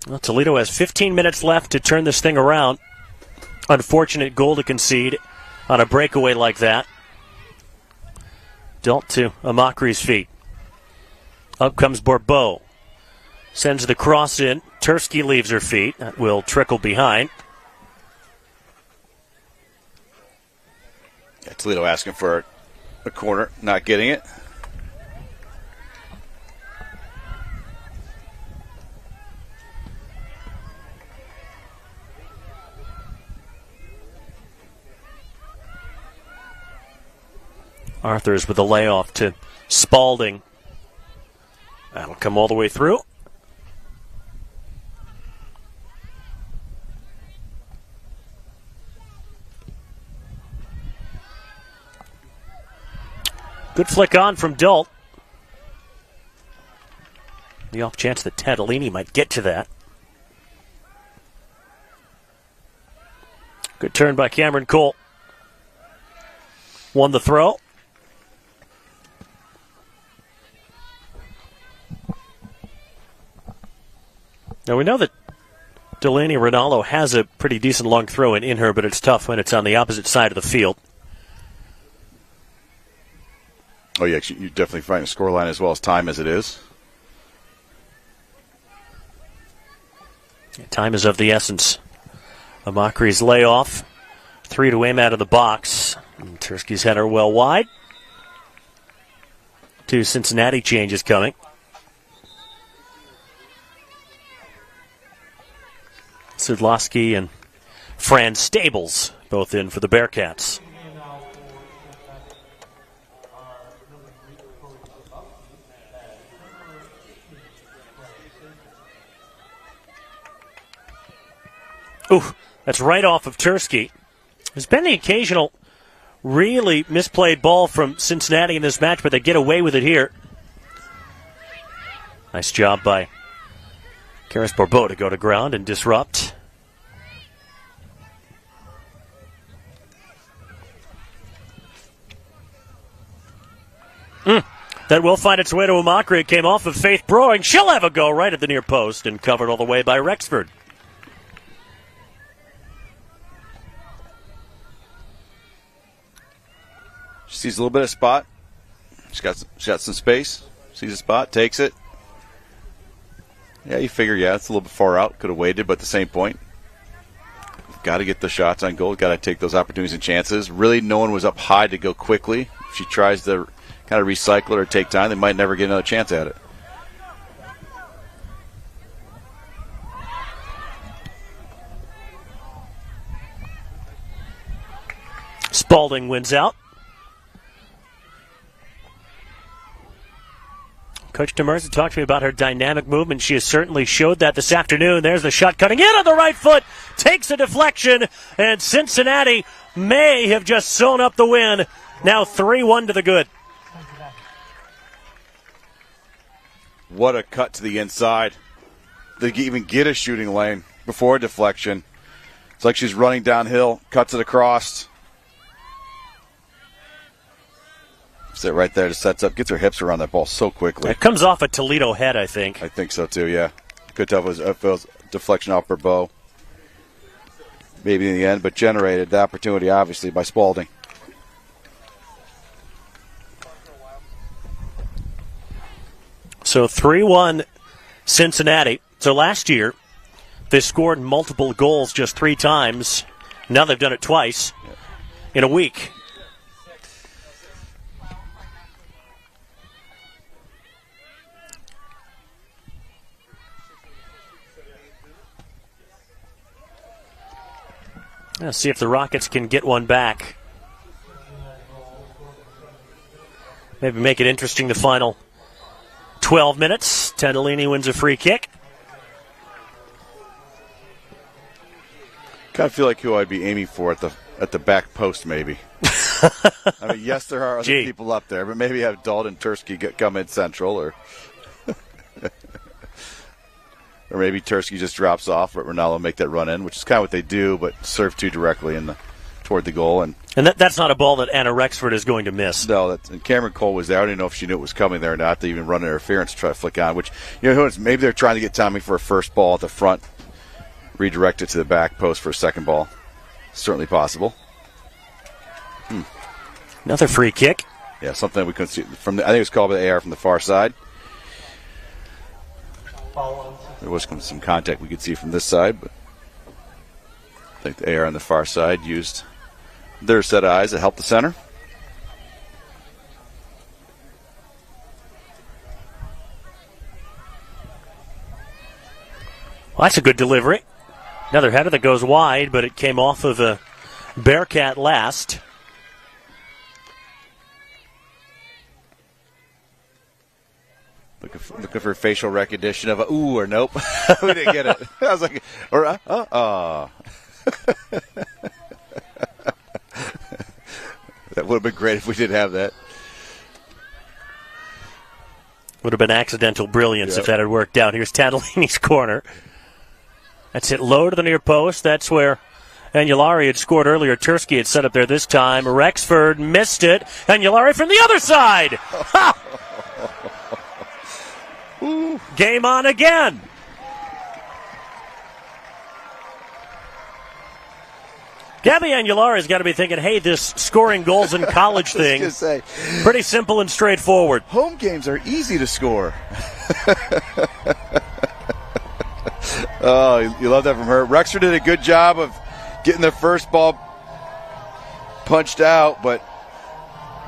Well, Toledo has 15 minutes left to turn this thing around. Unfortunate goal to concede on a breakaway like that. Dealt to Amacri's feet. Up comes Bourbeau. Sends the cross in. Tursky leaves her feet. That will trickle behind. Yeah, Toledo asking for a corner, not getting it. Arthurs with a layoff to Spaulding. That'll come all the way through. Good flick on from Dult. The off chance that Tadolini might get to that. Good turn by Cameron Cole. Won the throw. Now we know that Delaney Rinaldo has a pretty decent long throw in her, but it's tough when it's on the opposite side of the field. Oh, yeah, you definitely find a scoreline as well as time as it is. Time is of the essence. Amacri's layoff. 3 to aim out of the box. And Tursky's header well wide. 2 Cincinnati changes coming. Sudlowski and Fran Stables both in for the Bearcats. Ooh, that's right off of Tursky. There's been the occasional really misplayed ball from Cincinnati in this match, but they get away with it here. Nice job by Karis Bourbeau to go to ground and disrupt. That will find its way to Amacri. It came off of Faith Browing. She'll have a go right at the near post and covered all the way by Rexford. She sees a little bit of spot. She got some space. Sees a spot, takes it. Yeah, you figure, it's a little bit far out. Could have waited, but at the same point, got to get the shots on goal. Got to take those opportunities and chances. Really, no one was up high to go quickly. If she tries to kind of recycle it or take time, they might never get another chance at it. Spaulding wins out. Coach Demerza talked to me about her dynamic movement. She has certainly showed that this afternoon. There's the shot cutting in on the right foot. Takes a deflection, and Cincinnati may have just sewn up the win. Now 3-1 to the good. What a cut to the inside. They even get a shooting lane before a deflection. It's like she's running downhill, cuts it across. Sit right there, just sets up, gets her hips around that ball so quickly. It comes off a Toledo head, I think. I think so too, yeah. Could tell if it was deflection off her bow. Maybe in the end, but generated the opportunity, obviously, by Spaulding. So 3-1 Cincinnati. So last year, they scored multiple goals just 3 times. Now they've done it twice in a week. Let's see if the Rockets can get one back. Maybe make it interesting the final 12 minutes. Tendolini wins a free kick. Kind of feel like who I'd be aiming for at the back post, maybe. I mean, yes, there are other people up there, but maybe have Dalton Tursky come in central, or or maybe Tursky just drops off, but Ronaldo make that run in, which is kind of what they do, but serve too directly toward the goal. And that's not a ball that Anna Rexford is going to miss. No, and Cameron Cole was there. I don't even know if she knew it was coming there or not. They even run interference to try to flick on, which, maybe they're trying to get Tommy for a first ball at the front, redirect it to the back post for a second ball. Certainly possible. Another free kick. Yeah, something we couldn't see I think it was called by the AR from the far side. There was some contact we could see from this side, but I think the AR on the far side used their set of eyes to help the center. Well, that's a good delivery. Another header that goes wide, but it came off of a Bearcat last. Looking for facial recognition of a ooh or nope. We didn't get it. I was like, or That would have been great if we did have that. Would have been accidental brilliance if that had worked out. Here's Tadolini's corner. That's hit low to the near post. That's where Anulari had scored earlier. Tursky had set up there this time. Rexford missed it. Anulari from the other side. Game on again. Gabby Anulari's got to be thinking, hey, this scoring goals in college thing, pretty simple and straightforward. Home games are easy to score. Oh, you love that from her. Rexford did a good job of getting the first ball punched out, but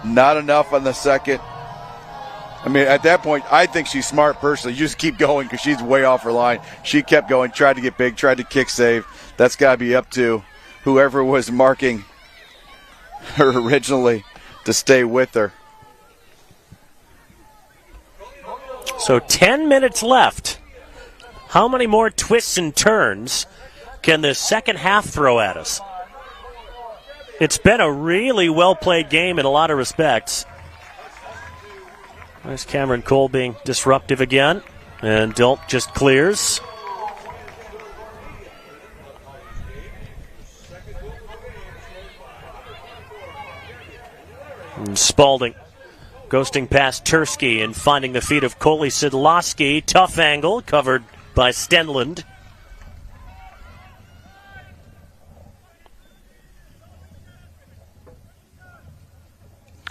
not enough on the second. I mean, at that point, I think she's smart personally. You just keep going because she's way off her line. She kept going, tried to get big, tried to kick save. That's got to be up to whoever was marking her originally to stay with her. So 10 minutes left. How many more twists and turns can the second half throw at us? It's been a really well-played game in a lot of respects. There's Cameron Cole being disruptive again. And Dilt just clears. And Spaulding ghosting past Tursky and finding the feet of Coley Sidlowski. Tough angle, covered by Stenlund.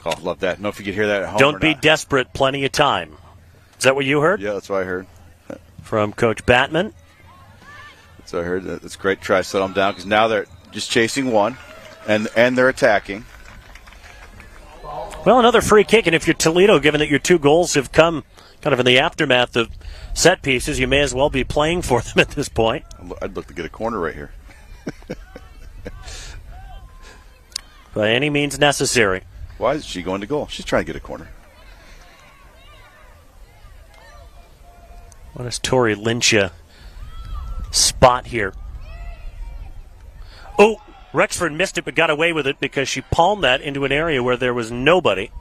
Oh, love that. I don't know if you could hear that at home. Don't be desperate, plenty of time. Is that what you heard? Yeah, that's what I heard. From Coach Batman. That's what I heard. That's great. Try to settle them down because now they're just chasing one and they're attacking. Well, another free kick, and if you're Toledo, given that your 2 goals have come kind of in the aftermath of set pieces, you may as well be playing for them at this point. I'd look to get a corner right here. By any means necessary. Why is she going to goal? She's trying to get a corner. What does Tori Lynchia spot here? Oh, Rexford missed it but got away with it because she palmed that into an area where there was nobody.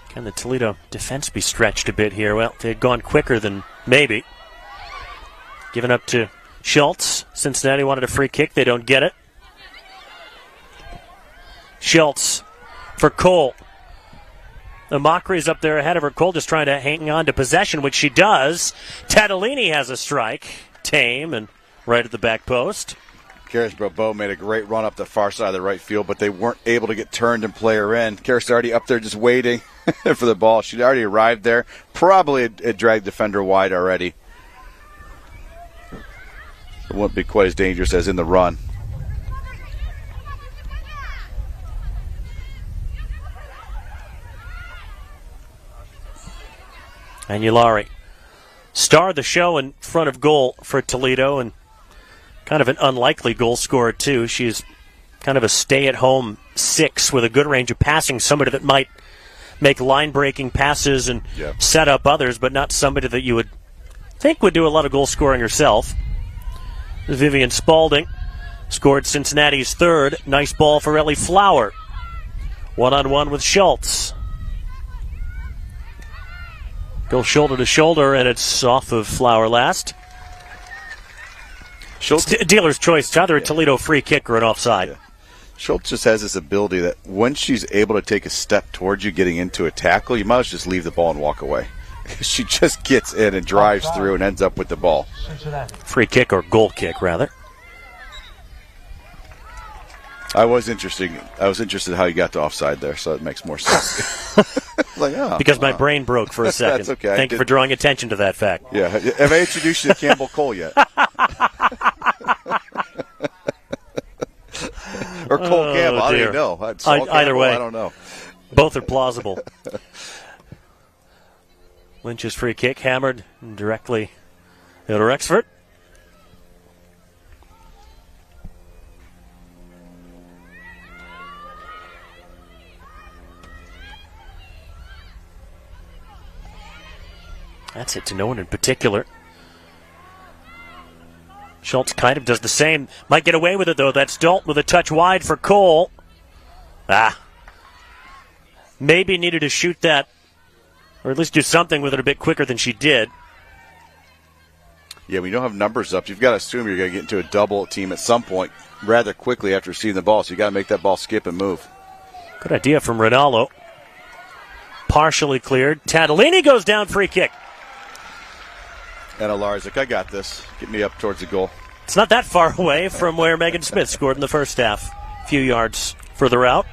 Can the Toledo defense be stretched a bit here? Well, if they had gone quicker than maybe. Given up to Schultz. Cincinnati wanted a free kick. They don't get it. Schultz for Cole. The Mockery's up there ahead of her. Cole just trying to hang on to possession, which she does. Tatalini has a strike. Tame and right at the back post. Karis made a great run up the far side of the right field, but they weren't able to get turned and play her in. Karis already up there just waiting for the ball. She'd already arrived there. Probably had dragged defender wide already. It wouldn't be quite as dangerous as in the run. And Yulari. Star of the show in front of goal for Toledo, and kind of an unlikely goal scorer, too. She's kind of a stay-at-home 6 with a good range of passing, somebody that might make line-breaking passes and set up others, but not somebody that you would think would do a lot of goal scoring herself. Vivian Spaulding scored Cincinnati's 3rd. Nice ball for Ellie Flower. One-on-one with Schultz. Go shoulder to shoulder, and it's off of Flower last. Schultz, dealer's choice. It's either a Toledo free kick or an offside. Yeah. Schultz just has this ability that when she's able to take a step towards you getting into a tackle, you might as well just leave the ball and walk away. She just gets in and drives through and ends up with the ball. Free kick or goal kick, rather. I was interested how you got to offside there, so it makes more sense. Because my brain broke for a second. That's okay. Thank you for drawing attention to that fact. Yeah. Have I introduced you to Campbell Cole yet? Or Cole Campbell? I don't even know. Either way. I don't know. Both are plausible. Lynch's free kick hammered directly to Rexford. That's it to no one in particular. Schultz kind of does the same. Might get away with it, though. That's Dalton with a touch wide for Cole. Maybe needed to shoot that, or at least do something with it a bit quicker than she did. Yeah, when you don't have numbers up, you've got to assume you're going to get into a double team at some point rather quickly after receiving the ball, so you've got to make that ball skip and move. Good idea from Ronaldo. Partially cleared. Tatalini goes down, free kick. And Alari's like, I got this. Get me up towards the goal. It's not that far away from where Megan Smith scored in the first half. A few yards further out.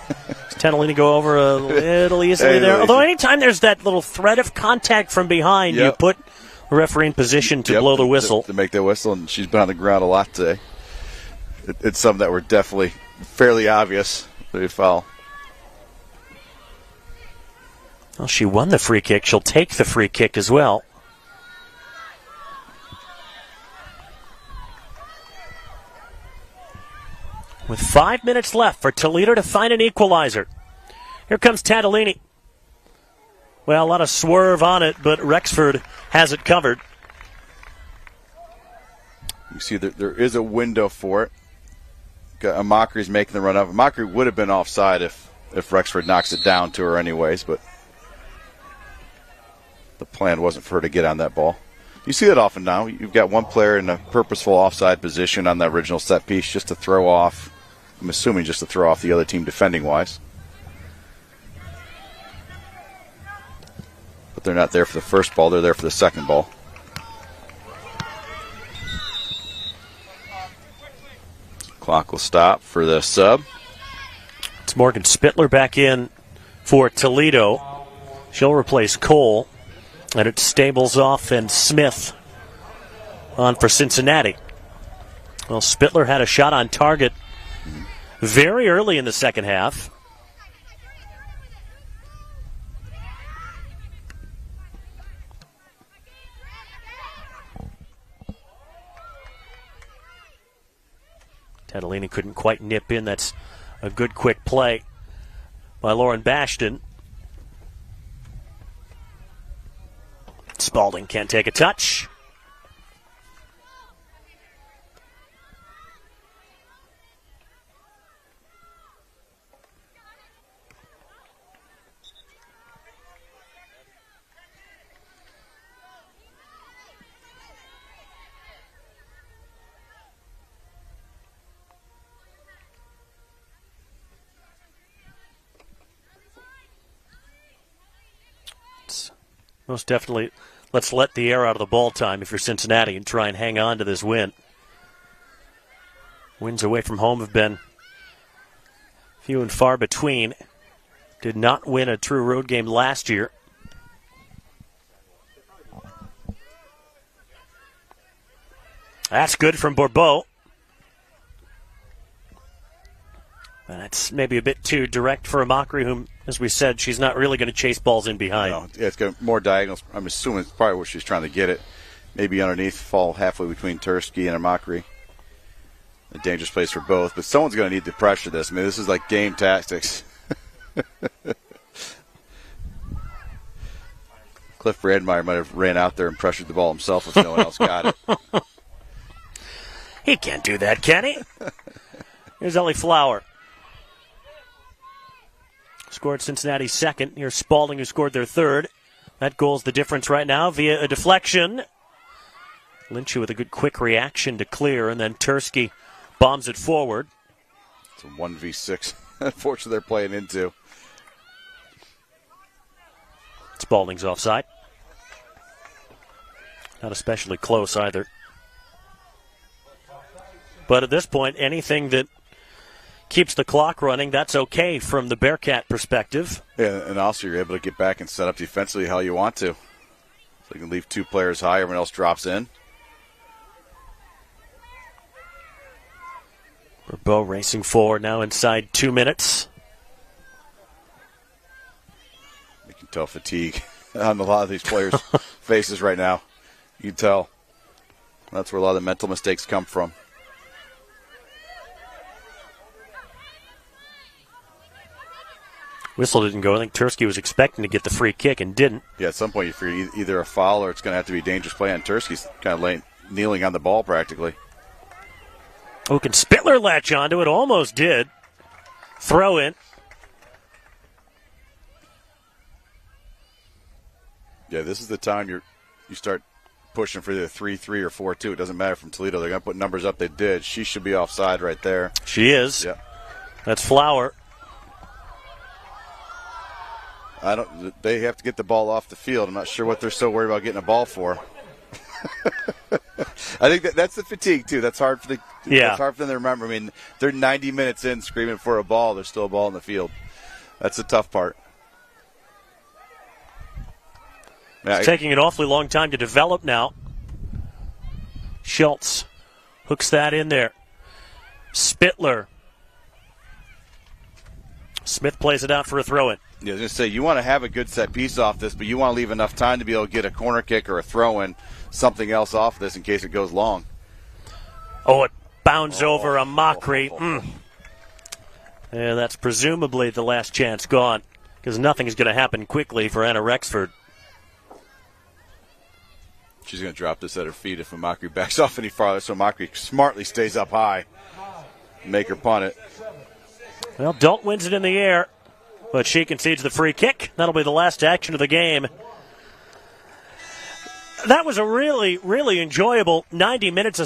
Does Tatalini go over a little easily there? Although anytime there's that little threat of contact from behind, you put the referee in position to blow the whistle. To make that whistle, and she's been on the ground a lot today. It's some that were definitely fairly obvious that they foul. Well, she won the free kick. She'll take the free kick as well. With 5 minutes left for Toledo to find an equalizer. Here comes Tatalini. Well, a lot of swerve on it, but Rexford has it covered. You see that there is a window for it. Mockery's making the run up. Mockery would have been offside if Rexford knocks it down to her anyways, but the plan wasn't for her to get on that ball. You see that often now. You've got one player in a purposeful offside position on the original set piece just to throw off. I'm assuming just to throw off the other team defending-wise. But they're not there for the first ball. They're there for the second ball. Clock will stop for the sub. It's Morgan Spittler back in for Toledo. She'll replace Cole. And it's Stables off and Smith on for Cincinnati. Well, Spittler had a shot on target very early in the second half. Tatalini couldn't quite nip in. That's a good quick play by Lauren Bashton. Spaulding can't take a touch. Most definitely. Let's let the air out of the ball time if you're Cincinnati and try and hang on to this win. Wins away from home have been few and far between. Did not win a true road game last year. That's good from Bourbeau. And that's maybe a bit too direct for a Mockery, whom, as we said, she's not really going to chase balls in behind. No, yeah, it's got more diagonals. I'm assuming it's probably where she's trying to get it. Maybe underneath, fall halfway between Tursky and a Mockery. A dangerous place for both, but someone's going to need to pressure this. I mean, this is like game tactics. Cliff Brandmeier might have ran out there and pressured the ball himself if no one else got it. He can't do that, can he? Here's Ellie Flower. Scored Cincinnati's second. Here's Spaulding, who scored their third. That goal's the difference right now via a deflection. Lynchy with a good quick reaction to clear, and then Tursky bombs it forward. It's a 1v6. Unfortunately, they're playing into. Spaulding's offside. Not especially close either. But at this point, anything that keeps the clock running, that's okay from the Bearcat perspective. Yeah, and also you're able to get back and set up defensively how you want to. So you can leave two players high, everyone else drops in. Bourbeau racing forward now inside 2 minutes. You can tell fatigue on a lot of these players' faces right now. You can tell. That's where a lot of the mental mistakes come from. Whistle didn't go. I think Tursky was expecting to get the free kick and didn't. Yeah, at some point you figure either a foul or it's going to have to be a dangerous play on Tursky's kind of kneeling on the ball practically. Oh, can Spittler latch onto it? Almost did. Throw in. Yeah, this is the time you start pushing for either 3-3 or 4-2. It doesn't matter from Toledo. They're going to put numbers up. They did. She should be offside right there. She is. Yeah. That's Flower. They have to get the ball off the field. I'm not sure what they're so worried about getting a ball for. I think that's the fatigue too. That's hard for That's hard for them to remember. I mean, they're 90 minutes in screaming for a ball. There's still a ball in the field. That's the tough part. It's taking an awfully long time to develop now. Schultz hooks that in there. Spittler. Smith plays it out for a throw-in. Yeah, I was going to say, you want to have a good set piece off this, but you want to leave enough time to be able to get a corner kick or a throw-in, something else off this in case it goes long. Oh, it bounds over a Mockery. Yeah, that's presumably the last chance gone, because nothing is going to happen quickly for Anna Rexford. She's going to drop this at her feet if a Mockery backs off any farther, so Mockery smartly stays up high. Make her punt it. Well, Dalt wins it in the air, but she concedes the free kick. That'll be the last action of the game. That was a really, really enjoyable 90 minutes of